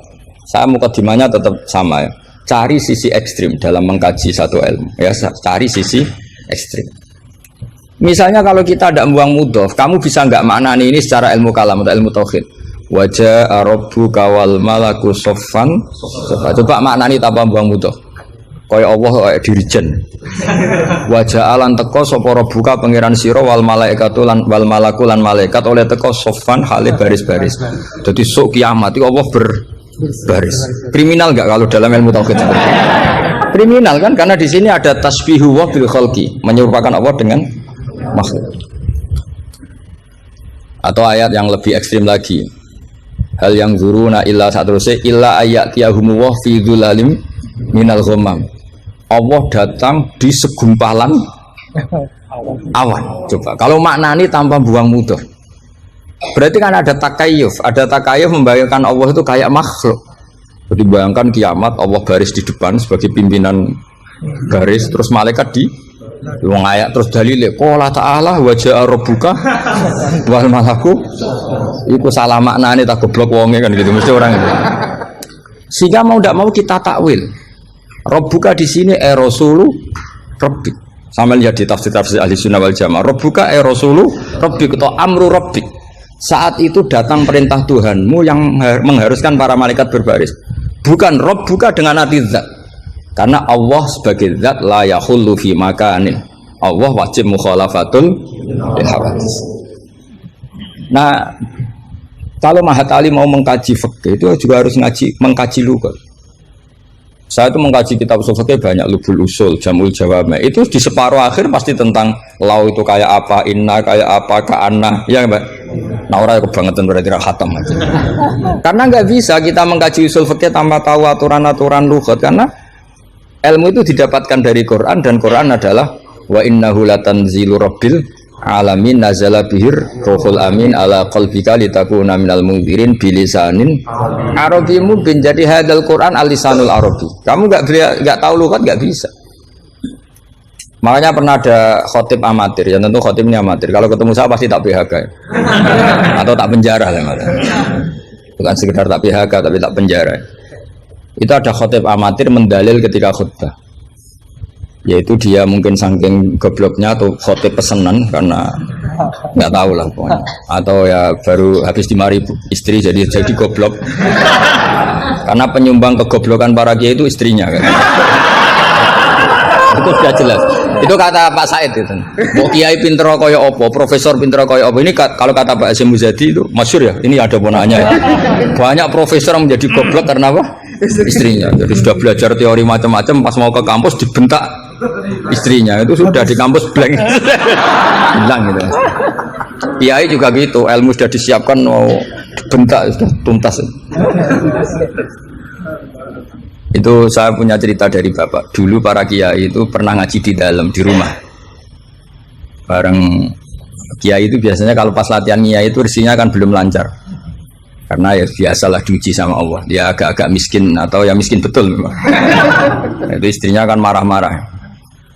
saya mukadimahnya tetap sama ya. Cari sisi ekstrim dalam mengkaji satu ilmu, ya cari sisi ekstrim. Misalnya kalau kita tidak buang mudhof, kamu bisa nggak maknani ini secara ilmu kalam atau ilmu tauhid? Wajah rabbuka wal malaku soffan. Coba maknani tanpa buang mudhof. Kaya Allah kaya dirijen. Wajah alan teko sapa rabbuka pangeran sira wal malaikatu lan wal malaku lan malaikat oleh teko soffan hale baris-baris. Jadi sok kiamat itu Allah berbaris. Kriminal enggak kalau dalam ilmu tauhid? Kriminal kan, karena di sini ada tasbihu wa bil khalqi, menyerupakan Allah dengan makhluk. Atau ayat yang lebih ekstrim lagi, hal yang zuruna illa satruse illa ayatiyahumu wa fi dzulalim minal ghamam. Allah datang di segumpalan awan. Coba kalau maknani tanpa buang mudhof, berarti kan ada takayuf. Ada takayuf membayangkan Allah itu kayak makhluk. Jadi bayangkan kiamat Allah baris di depan sebagai pimpinan garis, terus malaikat di wong ayat, terus dalile qala ta'ala wajah rabbuka wal malaku. Iku salah maknane tak goblok wonge kan gitu mesti orang itu. Sehingga mau tidak mau kita takwil. Rabbuka di sini rasulu rabbik. Sama lihat di tafsir ahli sunnah wal jamaah. Rabbuka rasulu rabbik atau amru rabbik. Saat itu datang perintah Tuhanmu yang mengharuskan para malaikat berbaris. Bukan Rabbuka dengan arti zat. Karena Allah sebagai zat la yahullu fi makanin. Allah wajib mukhalafatul hawadits. Nah, kalau Mahat Ali mau mengkaji fikih itu juga harus mengkaji lughat. Saya itu mengkaji kitab usul fikih banyak, Lubul Usul, Jamul Jawami. Itu di separuh akhir pasti tentang lau itu kayak apa, inna kayak apa, ka'anna, ya Mbak. Nah orang kebangetan berarti khatam aja. Karena nggak bisa kita mengkaji usul fikih tanpa tahu aturan-aturan lughat, karena ilmu itu didapatkan dari Quran, dan Quran adalah wa innahu latanzilu rabbil alamin nazala bihir ruhul amin ala qalbika litakuna minal munzirin bilisanin arabi mubin. Jadi hadal Quran al-lisanul arabi. Kamu enggak tahu lughat enggak bisa. Makanya pernah ada khotib amatir, ya tentu khotib ini amatir. Kalau ketemu saya pasti tak PHK ya. Atau tak penjara lah. Bukan sekedar tak PHK tapi tak penjara. Itu ada khotib amatir mendalil ketika khutbah, yaitu dia mungkin saking gobloknya atau khotib pesenan karena nggak tahu lah pokoknya, atau ya baru habis dimari istri jadi goblok. Karena penyumbang kegoblokan para kiai itu istrinya kan. Itu sudah jelas. Itu kata Pak Said itu. Mau kiai pinter kaya opo, profesor pinter kaya opo. Ini kalau kata Pak Hasyim Muzadi itu masyhur ya. Ini ada ponaknya ya. Banyak profesor yang menjadi goblok karena apa? Istrinya. Jadi sudah belajar teori macam-macam, pas mau ke kampus dibentak istrinya. Itu sudah di kampus blank. Hilang gitu. Kiai juga gitu, ilmu sudah disiapkan mau dibentak sudah tuntas. Itu saya punya cerita dari bapak. Dulu para kiai itu pernah ngaji di dalam di rumah. Bareng kiai itu biasanya kalau pas latihan kiai itu rezekinya kan belum lancar. Karena ya biasalah diuji sama Allah. Dia agak-agak miskin atau ya miskin betul memang. Itu istrinya kan marah-marah.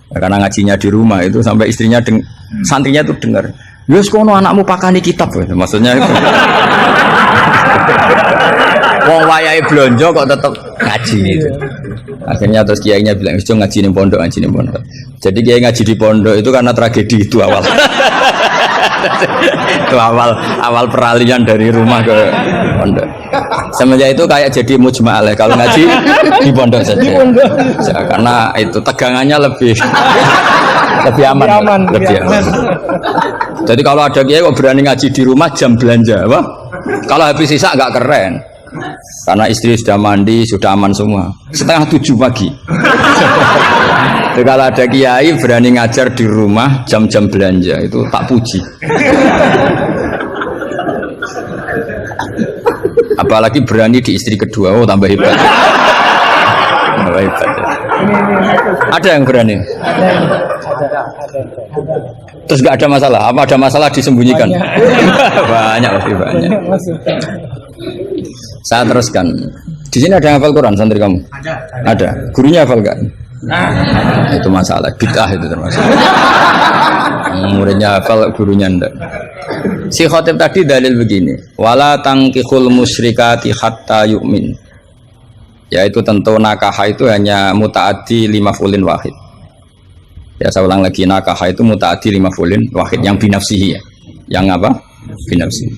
Ya, karena ngajinya di rumah itu sampai istrinya santrinya itu dengar. Yus kono anakmu pakani kitab. Maksudnya itu. Wong wayahe blonjo kok tetep ngaji gitu. Akhirnya terus kiainya bilang, "Wis ngaji ning pondok, ngaji ning pondok." Jadi kiai ngaji di pondok itu karena tragedi itu awal. Itu awal peralihan dari rumah ke pondok. Semenjak itu kayak jadi mujma'ah kalau ngaji di pondok saja. Karena itu tegangannya lebih aman. Jadi kalau ada kiai kok berani ngaji di rumah jam belanja, apa? Kalau habis sisa nggak keren. Karena istri sudah mandi, sudah aman semua. 6:30 pagi. Jadi kalau ada kiai berani ngajar di rumah jam-jam belanja, itu tak puji. apalagi berani di istri kedua, oh tambah hebat. Tambah hebat. Ada yang berani? Terus nggak ada masalah? Apa ada masalah disembunyikan? Banyak, lebih banyak. Saya teruskan. Di sini ada yang hafal Quran santri kamu? Ada. Gurunya hafal nggak? Itu masalah. Bid'ah itu termasuk. Muridnya hafal, gurunya enggak. Si khotib tadi dalil begini, wala tangkihul musyrikati hatta yu'min. Yaitu tentu nakah itu hanya mutaaddi limaf'ulin wahid. Ya saya ulang lagi, nakah itu mutaaddi limaf'ulin wahid yang binafsihi ya. Yang apa? Binafsihi.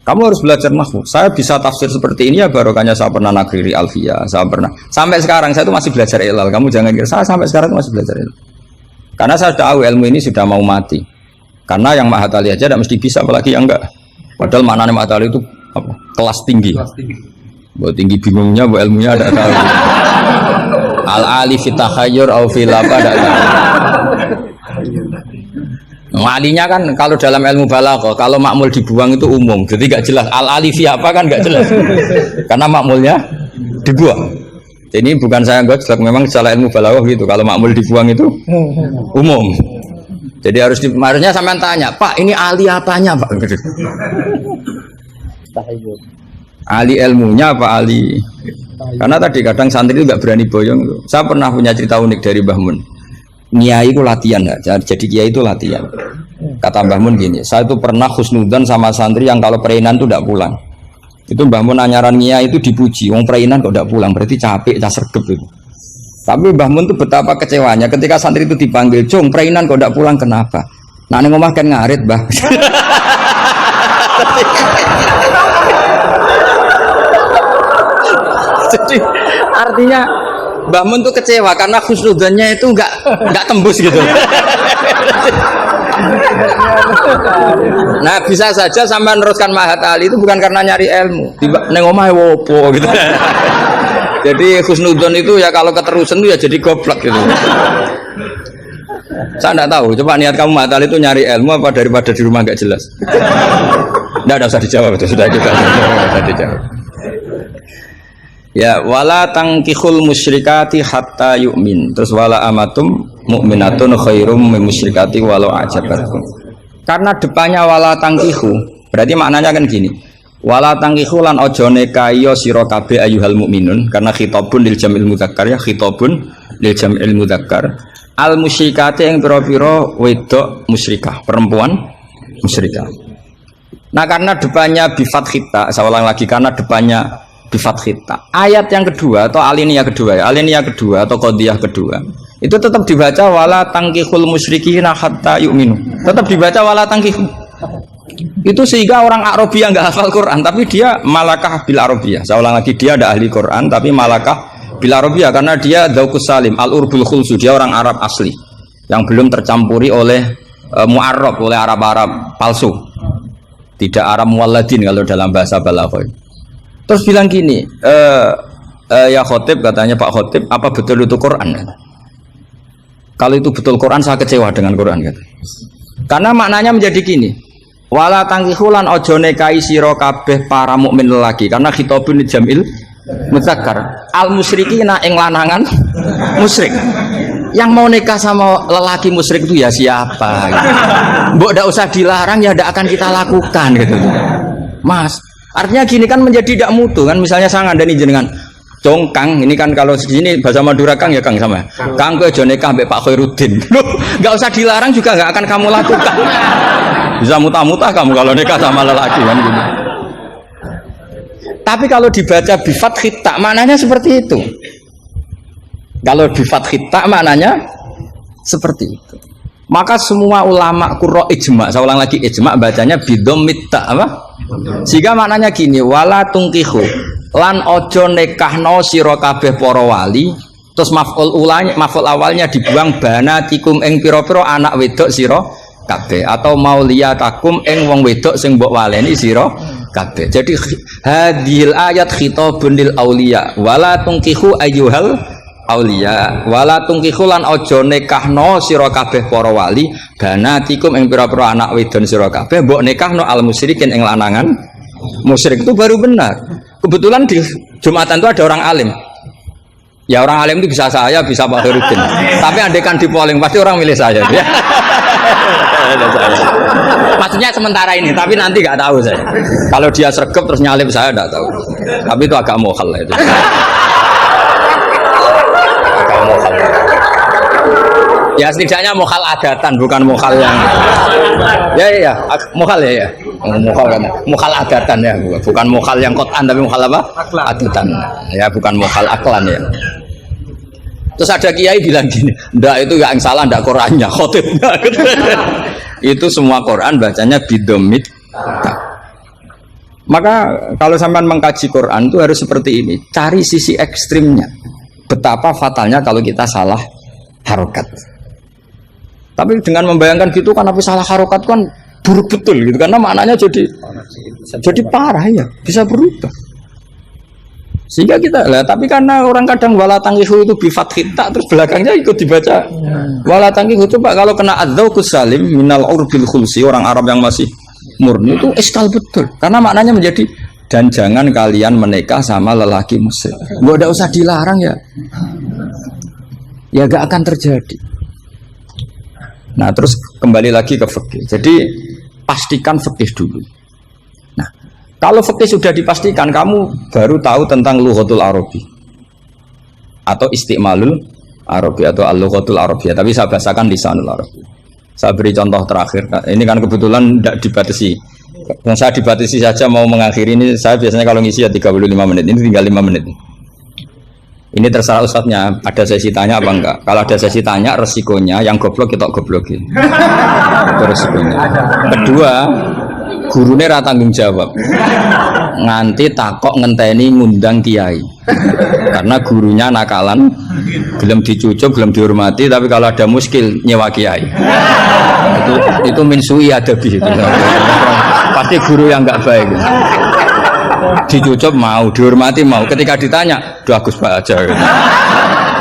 Kamu harus belajar nahwu. Saya bisa tafsir seperti ini ya barokahnya saya pernah nagriri alfiyah, saya pernah. Sampai sekarang saya itu masih belajar ilal. Kamu jangan kira saya sampai sekarang masih belajar ilal. Karena saya tahu ilmu ini sudah mau mati. Karena yang mahatali aja tidak mesti bisa, apalagi yang enggak. Padahal maknanya mahatali itu apa? Kelas tinggi. Buat tinggi bingungnya, buat ilmunya ada tahu. Al-alif fitahayyur au fil apa ada tahu. Alinya kan kalau dalam ilmu balaghah kalau makmul dibuang itu umum, jadi nggak jelas al-alifi apa kan nggak jelas karena makmulnya dibuang. Jadi bukan saya nggak jelas, memang secara ilmu balaghah gitu, kalau makmul dibuang itu umum. Jadi harusnya sampean tanya, Pak ini ali apanya Pak? Ali ilmunya apa ali? Karena tadi kadang santri itu nggak berani boyong. Saya pernah punya cerita unik dari Mbah Mun. Kiai itu latihan ya, jadi kiai itu latihan. Kata Mbah Mun gini, saya itu pernah husnudzon sama santri yang kalau perainan itu tidak pulang. Itu Mbah Mun anyaran kiai itu dipuji, wong perainan kok tidak pulang, berarti capek, sergep itu. Tapi Mbah Mun itu betapa kecewanya ketika santri itu dipanggil, "Cung, perainan kok tidak pulang kenapa?" Nah, ning omah kan ngarit, Mbah. Jadi artinya Mbah Mun tuh kecewa karena khusnudzannya itu nggak tembus gitu. Nah bisa saja sampai meneruskan Mahat Ali itu bukan karena nyari ilmu, neng omah wopo gitu. Jadi khusnudzon itu ya kalau keterusan itu ya jadi goblok gitu. Saya nggak tahu, coba niat kamu Mahat Ali itu nyari ilmu apa daripada di rumah nggak jelas. Nggak usah dijawab itu sudah kita sudah dijawab. Ya wala tangkihul musyrikati hatta yu'min. Terus wala amatum mu'minatun khairum min musyrikati walau ajabatkum. Karena depannya wala tangkihu, berarti maknanya kan gini. Wala tangkihu lan ojo nekayo sira kabeh ayyuhal mukminun, karena khitabun lil jam'il mudzakkar ya, khitabun lil jam'il mudzakkar. Al musyrikati yang pira-pira wedok musyrikah, perempuan musyrikah. Nah karena depannya bi fathita, saya ulang lagi, karena depannya bifat khita. Ayat yang kedua atau alinea kedua ya, alinea kedua atau qadiyah kedua itu tetap dibaca wala tangkihul musyrikina hatta yu'minu, tetap dibaca wala tangkihu itu, sehingga orang Arabia nggak hafal Quran tapi dia malakah bil Arabia. Saya ulang lagi, dia ada ahli Quran tapi malakah bil Arabia karena dia dzauqus salim al urbul khulsu, dia orang Arab asli yang belum tercampuri oleh mu'arrab, oleh Arab-Arab palsu, tidak Arab muwalladin kalau dalam bahasa balaghah. Terus bilang gini, ya khotib, katanya Pak Khotib, apa betul itu Quran? Kalau itu betul Quran, saya kecewa dengan Quran. Kata. Karena maknanya menjadi gini, wala tangkihulan ojo nekai siro kabeh para mukmin lelaki, karena khitabun jamil mudzakkar al musyrikina ing lanangan musyrik. Yang mau nikah sama lelaki musyrik itu ya siapa? Gitu. Mbok ndak usah dilarang ya ndak akan kita lakukan gitu. Mas, artinya gini kan menjadi tidak mutu kan, misalnya saya ngandani jenengan Cong Kang, ini kan kalau segini bahasa Madura Kang ya Kang sama Kang kowe aja nikah mbek Pak Khairuddin. Loh, enggak usah dilarang juga enggak akan kamu lakukan. Bisa muta-muta kamu kalau nikah sama lelaki kan gitu. Tapi kalau dibaca bifat khita maknanya seperti itu. Kalau bifat khita maknanya seperti itu. Maka semua ulama qurra ijma, saya ulang lagi ijma bacanya bidhammit ta apa? Sehingga maknanya gini, wala tungkihu lan ojo nekahno sira kabeh para wali, terus maf'ul awalnya dibuang banatikum ing pira-pira anak wedok sira kabeh, atau mauliyatakum ing wong wedok sing mbok waleni sira kabeh. Jadi hadhil ayat khitabun lil auliya wala tungkihu ayyuhal auliya wala tungkihu lan ojo nekahno sira kabeh para wali banatikum ing pira-pira anak wedon sira kabeh mbok nekahno al musyrikin ing lanangan musyrik. Itu baru benar. kebetulan di Jumatan itu ada orang alim. Ya orang alim itu bisa saya, bisa Pak Herudin. Tapi andekan di polling pasti orang milih saya. Maksudnya sementara ini, tapi nanti nggak tahu saya. Kalau dia sregep terus nyalip saya nggak tahu. Tapi itu agak mohal itu. Agak mohal. Ya setidaknya mohal adatan, bukan mohal yang. Ya, mohal ya. Mohal kan, mohal adatan ya, bukan mohal yang kotan tapi mohal apa? Adatan. Ya bukan mohal aklan ya. Terus ada kiai bilang gini, ndak itu yang salah, ndak Qurannya, khotibnya. Itu semua Quran bacanya bidomit. Maka kalau sampai mengkaji Quran itu harus seperti ini, cari sisi ekstrimnya. Betapa fatalnya kalau kita salah harokat. Tapi dengan membayangkan gitu kan, tapi salah harokat kan buruk betul gitu, karena maknanya jadi parah ya, bisa berubah. Sehingga kita lah, tapi karena orang kadang wala tangihu itu bifat kita terus belakangnya ikut dibaca wala tangihu itu Pak, kalau kena adzauqus salim minal urbil khulsi, orang Arab yang masih murni itu eskal betul, karena maknanya menjadi dan jangan kalian menikah sama lelaki musyrik. Nggak usah dilarang ya gak akan terjadi. Nah terus kembali lagi ke fikih, jadi pastikan fikih dulu. Nah kalau fikih sudah dipastikan, kamu baru tahu tentang lughatul arabi atau istimalul arabi atau al-lughatul arabiyah, tapi saya bahasakan lisanul arabi. Saya beri contoh terakhir, ini kan kebetulan tidak dibatasi, saya dibatasi saja mau mengakhiri ini. Saya biasanya kalau ngisi ya 35 menit, ini tinggal 5 menit. Ini terserah ustadznya, ada sesi tanya apa enggak. Kalau ada sesi tanya, resikonya yang goblok kita goblokin. Itu resikonya. Kedua, gurunya ra tanggung jawab. Nganti takok ngenteni ngundang kiai. Karena gurunya nakalan, belum dicucuk, belum dihormati, tapi kalau ada muskil nyewa kiai. Itu min sui adabi itu. Pasti guru yang enggak baik. Dicucuk mau, dihormati mau, ketika ditanya doa Gus Pak aja gitu.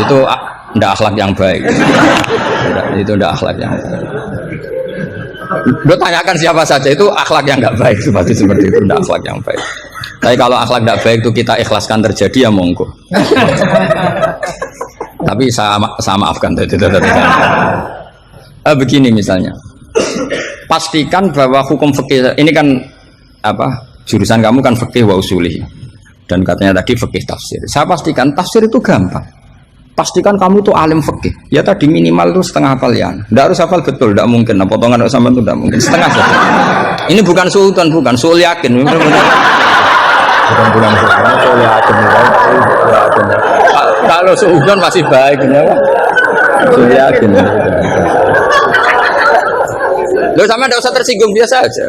Itu ndak akhlak yang baik. Itu ndak akhlak yang baik. Lo tanyakan siapa saja, itu akhlak yang nggak baik, seperti itu ndak akhlak yang baik. Tapi kalau akhlak nggak baik itu kita ikhlaskan terjadi ya monggo. Tapi saya maafkan begini misalnya, pastikan bahwa hukum fikih ini kan apa? Jurusan kamu kan fikih wa usuli, dan katanya tadi fikih tafsir. Saya pastikan tafsir itu gampang. Pastikan kamu itu alim fikih. Ya tadi minimal itu setengah hafal ya. Tidak harus hafal betul, tidak mungkin. Nah, potongan sama itu tidak mungkin. Setengah saja. Ini bukan sultan, bukan sul yakin. Bukan sul yakin. Kalau sultan masih baik, ya. Sul yakin. Lo sama tidak usah tersinggung, biasa aja.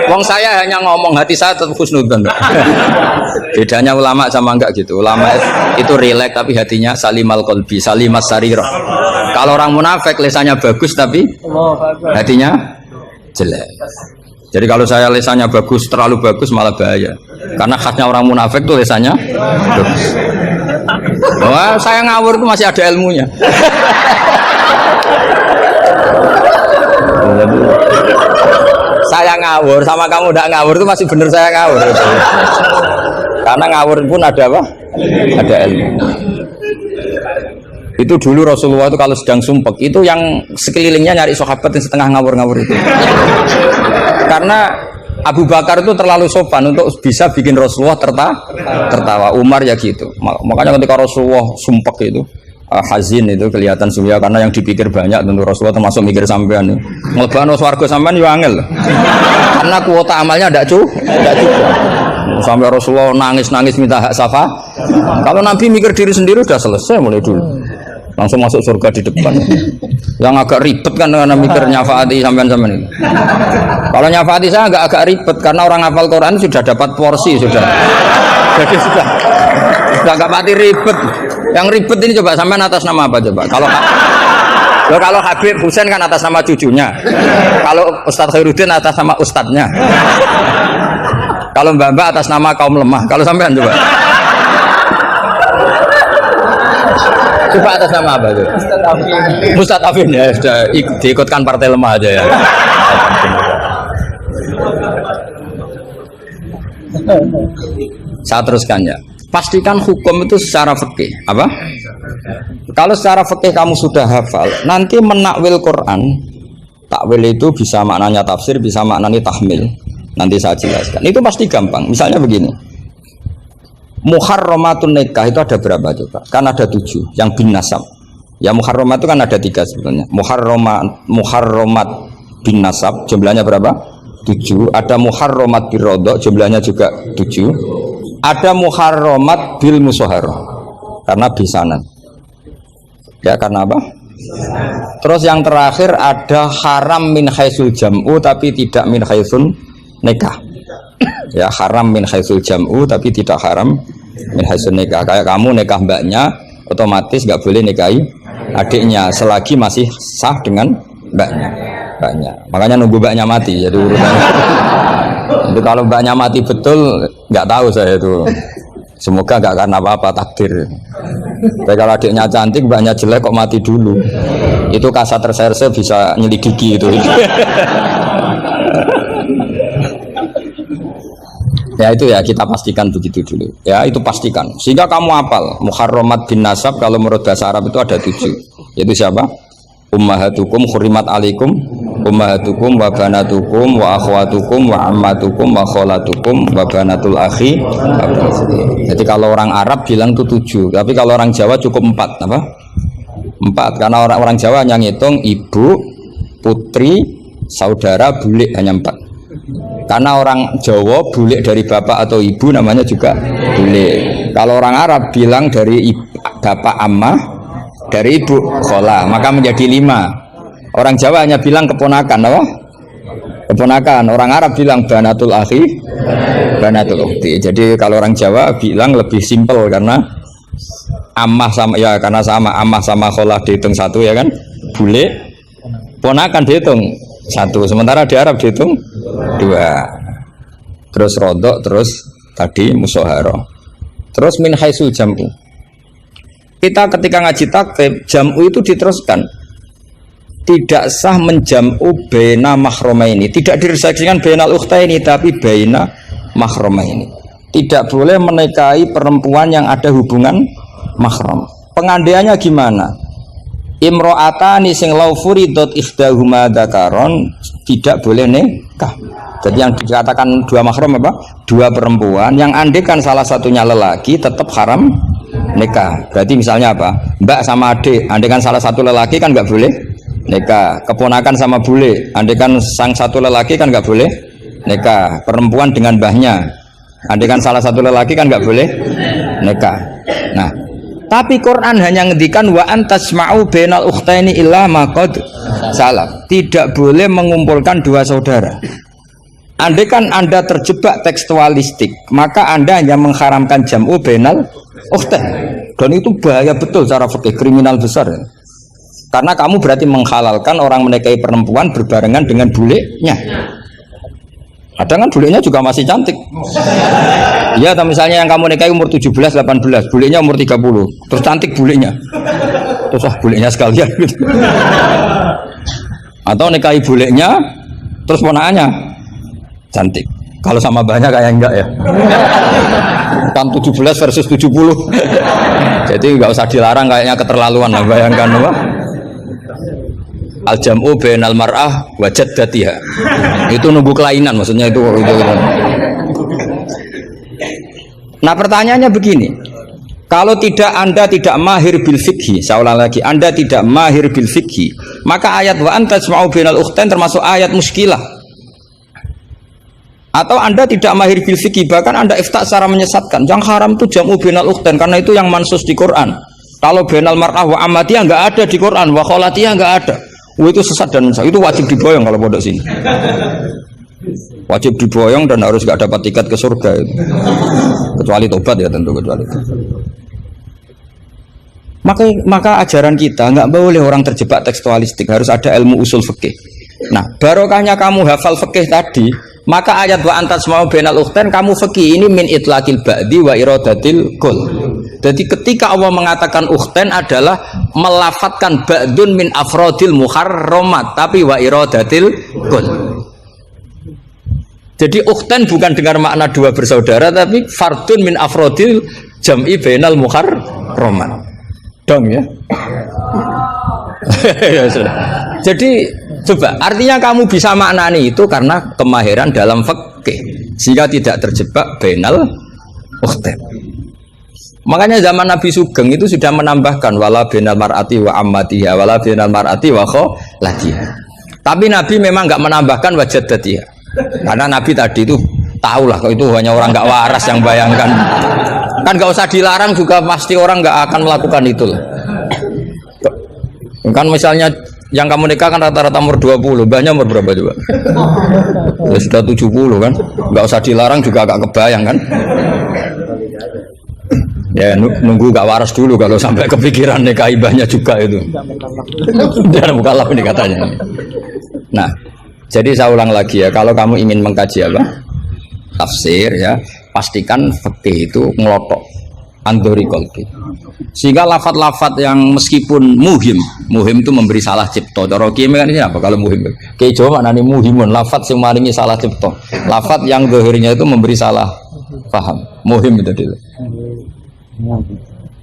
Wong saya hanya ngomong, hati saya tetap husnudzon. Bedanya ulama sama enggak gitu. Ulama itu rileks tapi hatinya salimal qalbi, salimas sarirah. Kalau orang munafik lisannya bagus tapi hatinya jelek. Jadi kalau saya lisannya bagus, terlalu bagus malah bahaya. Karena khasnya orang munafik tuh lisannya bagus. Wah, saya ngawur itu masih ada ilmunya. Saya ngawur sama kamu tidak ngawur itu masih benar, saya ngawur. Karena ngawur pun ada apa? Ada ilmu. Itu dulu Rasulullah itu kalau sedang sumpek itu yang sekelilingnya nyari sahabat yang setengah ngawur-ngawur itu. Karena Abu Bakar itu terlalu sopan untuk bisa bikin Rasulullah tertawa. Umar ya gitu. Makanya ketika Rasulullah sumpek itu hazin itu kelihatan surya, karena yang dipikir banyak tentu Rasulullah, termasuk mikir sampean. Ngelebano swarga sampean yo angel. Karena kuota amalnya tidak cukup. Sampai Rasulullah nangis-nangis minta hak syafa. Kalau Nabi mikir diri sendiri sudah selesai mulai dulu. Langsung masuk surga di depan. Yang agak ribet kan karena mikir nyafaati sampean-sampean itu. Kalau nyafaati saya agak ribet karena orang hafal Quran sudah dapat porsi sudah. Jadi sudah enggak mati ribet. Yang ribet ini coba sampean atas nama apa coba? Kalau Habib Husain kan atas nama cucunya. Kalau Ustadz Khairuddin atas nama ustadznya. Kalau Mbak atas nama kaum lemah. Kalau sampean coba. Coba atas nama apa tuh? Ustadz Afin ya, sudah diikutkan partai lemah aja ya. Saya teruskan ya. Pastikan hukum itu secara fikih. Apa? Kalau secara fikih kamu sudah hafal, nanti menakwil Quran, takwil itu bisa maknanya tafsir, bisa maknanya tahmil. Nanti saya jelaskan. Itu pasti gampang. Misalnya begini. Muharramatun nikah itu ada berapa coba? Kan ada 7 yang bin nasab. Ya muharramat itu kan ada 3 sebetulnya. Muharramat bin nasab jumlahnya berapa? 7. Ada muharramat birodok jumlahnya juga 7. Ada muharramat bil musoharo karena bisanan. Ya karena apa? Terus yang terakhir ada haram min haisul jam'u tapi tidak min haisun nikah. Ya haram min haisul jam'u tapi tidak haram min haisun nikah. Kayak kamu nikah mbaknya otomatis nggak boleh nikahi adiknya selagi masih sah dengan mbaknya. Makanya nunggu mbaknya mati jadi urutannya. Itu kalau mbaknya mati betul nggak tahu saya itu. Semoga nggak karena apa-apa takdir. Tapi kalau adiknya cantik, mbaknya jelek kok mati dulu. Itu kasat reserse bisa nyelidiki itu. Ya itu ya kita pastikan begitu dulu. Ya itu pastikan. Sehingga kamu hafal muharramat bin nasab kalau menurut bahasa Arab itu ada 7. Yaitu siapa? Ummahatukum khurimat alaikum ummahatukum wa banatukum wa akhwatukum wa ammatukum wa kholatukum wa banatul akhi. Jadi kalau orang Arab bilang itu 7, tapi kalau orang Jawa cukup 4 apa? 4 karena orang Jawa hanya ngitung ibu, putri, saudara, bule hanya 4. Karena orang Jawa bule dari bapak atau ibu namanya juga bule. Kalau orang Arab bilang dari bapak ammah, dari ibu khola, maka menjadi 5. Orang Jawa hanya bilang keponakan, apa? Keponakan. Orang Arab bilang banatul akhi, banatul ukhti. Jadi kalau orang Jawa bilang lebih simpel karena ammah sama ya karena sama ammah sama khola dihitung 1 ya kan? Bule, ponakan dihitung 1. Sementara di Arab dihitung 2. Terus rodok, terus tadi musoharo. Terus min haisul jam'u. Kita ketika ngaji takrib jam'u itu diteruskan. Tidak sah menjam'u baina mahromaini. Tidak diresaksikan bainal ukhtaini tapi baina mahromaini. Tidak boleh menikahi perempuan yang ada hubungan mahram. Pengandiannya gimana? Imro'atani sing law furidot ikhdahuma dzakaron tidak boleh nikah. Jadi yang dikatakan 2 mahram apa? 2 perempuan yang andekan salah satunya lelaki tetap haram nikah. Berarti misalnya apa? Mbak sama adik, andekan salah satu lelaki kan nggak boleh nikah. Keponakan sama bule, andekan sang satu lelaki kan nggak boleh nikah. Perempuan dengan mbahnya, andekan salah satu lelaki kan nggak boleh nikah. Nah, tapi Quran hanya ngendikan wa antasma'u bainal ukhtaini illa ma qad salaf. Tidak boleh mengumpulkan 2 saudara. Andekan Anda terjebak tekstualistik, maka Anda hanya mengharamkan jam'u bainal ukhtain. Dan itu bahaya betul secara fikih, kriminal besar. Karena kamu berarti menghalalkan orang menikahi perempuan berbarengan dengan bulenya. Ada kan bulenya juga masih cantik. Ya, atau misalnya yang kamu nikahi umur 17, 18, bulenya umur 30. Terus cantik bulenya. Terus bulenya sekalian gitu. Atau nikahi bulenya terus ponakannya cantik. Kalau sama banyak kayak enggak ya. Kan 17 versus 70. Jadi enggak usah dilarang kayaknya keterlaluan lah, bayangkan apa? Al-jam'u bainal mar'ah wa jaddatiha. Itu nunggu kelainan maksudnya itu. Nah, pertanyaannya begini. Kalau Anda tidak mahir bil fikhi, saya ulang lagi, Anda tidak mahir bil fikhi, maka ayat wa antasma'u bainal ukhtain termasuk ayat muskilah. Atau Anda tidak mahir bil fikhi, bahkan Anda ifta secara menyesatkan. Yang haram itu jam'u bainal ukhtain karena itu yang mansus di Quran. Kalau bainal mar'ah wa amatiyah enggak ada di Quran, wa kholatiyah enggak ada. Itu sesat dan itu wajib diboyong kalau pondok sini. Wajib diboyong dan harus gak dapat tiket ke surga itu. Kecuali tobat ya tentu, kecuali itu. Maka ajaran kita nggak boleh orang terjebak tekstualistik, harus ada ilmu usul fikih. Nah, barokahnya kamu hafal fikih tadi, maka ayat wa antasma'u bainal ukhtain kamu fikih ini min itlaqil ba'di wa iradatil kul. Jadi ketika Allah mengatakan ukhtain adalah melafatkan ba'dun min afrodil muharramat tapi wa iradatil kul. Jadi ukhtan bukan dengan makna dua bersaudara, tapi fardun min afrodil jam'i bainal muharraman. Dong ya. Ya sudah. Jadi coba artinya kamu bisa maknani itu karena kemahiran dalam fikih sehingga tidak terjebak bainal ukhtan. Makanya zaman Nabi Sugeng itu sudah menambahkan wala bainal mar'ati wa ammatiha wala bainal mar'ati wa khalatiha. Tapi Nabi memang enggak menambahkan wajadatiha. Karena Nabi tadi itu tahu lah kalau itu hanya orang nggak waras yang bayangkan, kan nggak usah dilarang juga pasti orang nggak akan melakukan itu lah. Kan misalnya yang kamu nikah kan rata-rata umur 20, banyak umur berapa juga? Ya sudah 70 kan, nggak usah dilarang juga agak kebayang kan? Ya nunggu nggak waras dulu kalau sampai kepikiran nikah ibahnya juga itu. Dan bukanlah ini katanya. Nah. Jadi saya ulang lagi ya, kalau kamu ingin mengkaji apa? Tafsir ya, pastikan fikih itu ngelotok andori kolbi. Sehingga lafat-lafat yang meskipun muhim itu memberi salah cipta. Cara kiai kan ini apa kalau muhim? Kiai Jawa maknane muhimun, lafat yang maringi salah cipta. Lafat yang zahirnya itu memberi salah paham. Muhim itu dulu.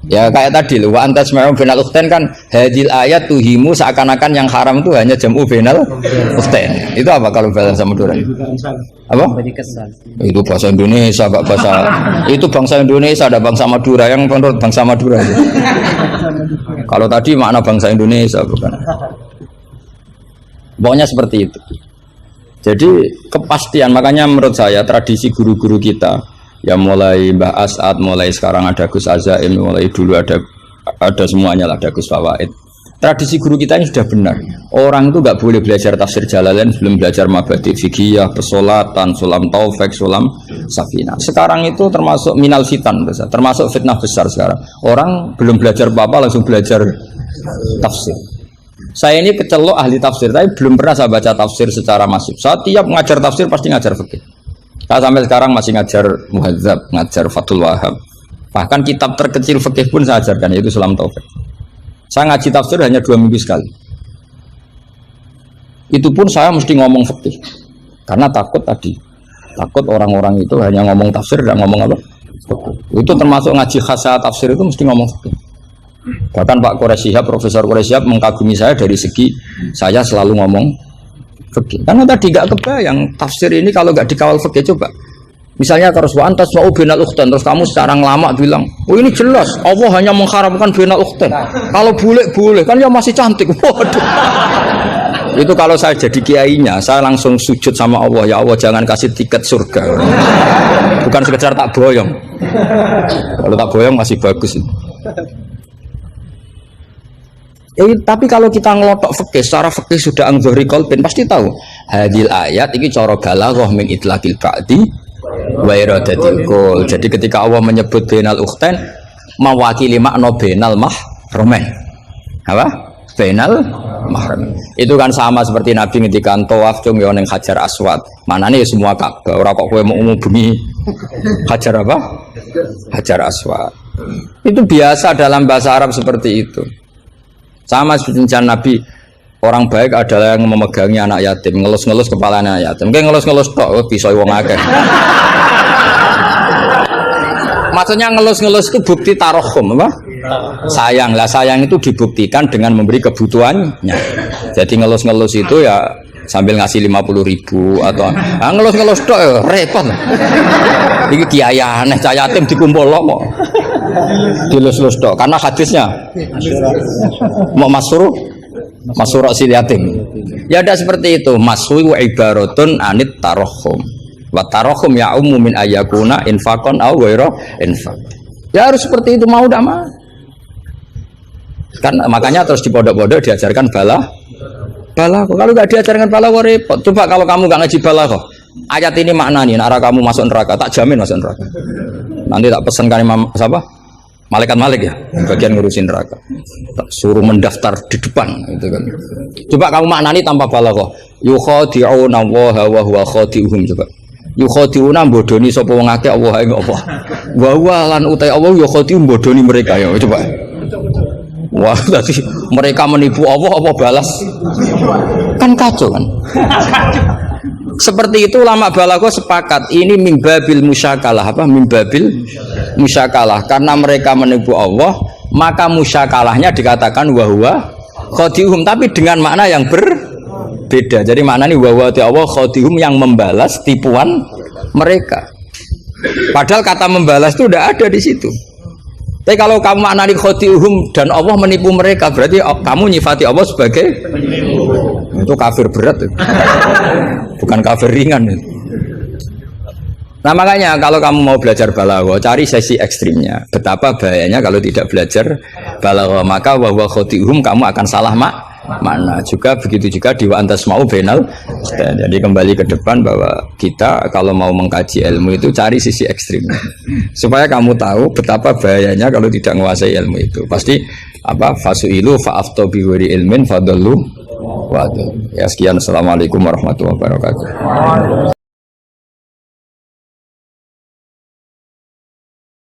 Ya kayak tadi loh, wa antas ma'um bainal ukhtain kan hadil ayat tuhimu seakan-akan yang haram itu hanya jam'u bainal ukhtain. Itu apa kalau bahasa Madura? Apa? Itu bahasa Indonesia, enggak bahasa. Itu bangsa Indonesia, ada bangsa Madura yang menurut bangsa Madura. Kalau tadi makna bangsa Indonesia bukan. Pokoknya seperti itu. Jadi kepastian, makanya menurut saya tradisi guru-guru kita ya mulai Mbah As'ad, mulai sekarang ada Gus Azaim, mulai dulu ada semuanya lah, ada Gus Fawaid. Tradisi guru kita ini sudah benar. Orang itu nggak boleh belajar tafsir Jalalain sebelum belajar mabadi fikih, pesolatan, sulam taufik, sulam safina. Sekarang itu termasuk minal fitan besar, termasuk fitnah besar sekarang. Orang belum belajar apa-apa langsung belajar tafsir. Saya ini kecelok ahli tafsir, tapi belum pernah saya baca tafsir secara masif. Saya tiap ngajar tafsir pasti ngajar fikih. Saya sampai sekarang masih ngajar Muhadzab, ngajar Fathul Wahab. Bahkan kitab terkecil fikih pun saya ajarkan, yaitu Sulam Taufik. Saya ngaji tafsir hanya 2 minggu sekali. Itu pun saya mesti ngomong fikih. Karena takut orang-orang itu hanya ngomong tafsir dan ngomong apa? Fikih. Itu termasuk ngaji khasah tafsir itu mesti ngomong fikih. Bahkan Pak Quraisyihab, Profesor Quraisyihab mengagumi saya dari segi saya selalu ngomong fikih. Karena tadi nggak kebayang tafsir ini kalau nggak dikawal fikih. Coba misalnya terus wa antas wa bainal ukhtain, terus kamu sekarang lama bilang oh ini jelas Allah hanya mengharamkan bainal ukhtain, kalau boleh kan ya masih cantik. Waduh, itu kalau saya jadi kiainya saya langsung sujud sama Allah, ya Allah jangan kasih tiket surga, bukan sekedar tak boyong. Kalau tak boyong masih bagus. Tapi kalau kita ngelotok fikih, secara fikih sudah angzuri kolbin pasti tahu hadil ayat ini cara balaghah min itlaqil ba'di wa iradatil kul. Jadi ketika Allah menyebut bainal ukhtain mewakili makna bainal mahramin. Apa? Bainal mahramin. Itu kan sama seperti Nabi ketika tawaf cung yo ning Hajar Aswad. Manane ya semua Ka'bah, ora kok kowe mau bengi Hajar apa? Hajar Aswad. Itu biasa dalam bahasa Arab seperti itu. Sama seperti Nabi, orang baik adalah yang memegangi anak yatim, ngelus-ngelus kepala anak yatim. Kayak ngelus-ngelus tok, bisa wong akeh. Maksudnya ngelus-ngelus itu bukti tarohum, apa? Sayang lah, sayang itu dibuktikan dengan memberi kebutuhannya. Jadi ngelus-ngelus itu ya sambil ngasih 50.000 atau ngelus-ngelus tok, ya, repot. Ini kiai aneh, cah yatim dikumpul kok. Dilus-lus tok, karena hadisnya mau masruh si yatim. Ya ada seperti itu. Masruh wa ibaratun anit tarohum. Wa tarohum ya min ayakuna infakon au ghairu infak. Ya harus seperti itu, mau tidak mau. Kan makanya terus di pondok-pondok diajarkan balaghah. Kalau nggak diajarkan balaghah repot. Coba kalau kamu nggak ngaji balaghah, ayat ini maknanya arah kamu masuk neraka, tak jamin masuk neraka. Nanti tak pesankan Imam siapa? Malaikat Malik ya, bagian ngurusin neraka. Tak suruh mendaftar di depan gitu kan. Coba kamu maknani tanpa balaghah. Yukhadi'una wa huwa khadi'uhum. Coba. Yukhadi'una bodoni sapa wong akeh Allah ing apa. Wa huwa lan utai Allah yukhadi'u bodoni mereka ya. Coba. Wah, tadi mereka menipu Allah apa balas? Kan kacau kan. Seperti itu ulama balaghah sepakat ini mimbabil musyakalah apa mimbabil musyakalah karena mereka menipu Allah maka musyakalahnya dikatakan wahwa khadihum tapi dengan makna yang berbeda. Jadi maknanya wahwa Allah khadihum yang membalas tipuan mereka. Padahal kata membalas itu udah ada di situ. Tapi kalau kamu maknani khadihum dan Allah menipu mereka berarti kamu nyifati Allah sebagai itu kafir berat itu. Bukan kafir ringan itu. Nah makanya kalau kamu mau belajar balaghah cari sesi ekstrimnya. Betapa bahayanya kalau tidak belajar balaghah maka wahwa khadihum kamu akan salah makna juga begitu juga di wa antas mau benal. Jadi kembali ke depan bahwa kita kalau mau mengkaji ilmu itu cari sisi ekstrimnya supaya kamu tahu betapa bahayanya kalau tidak menguasai ilmu itu. Pasti apa fasuilu fa'afto biwiri ilmin fadallu wa ya sekian assalamualaikum warahmatullahi wabarakatuh.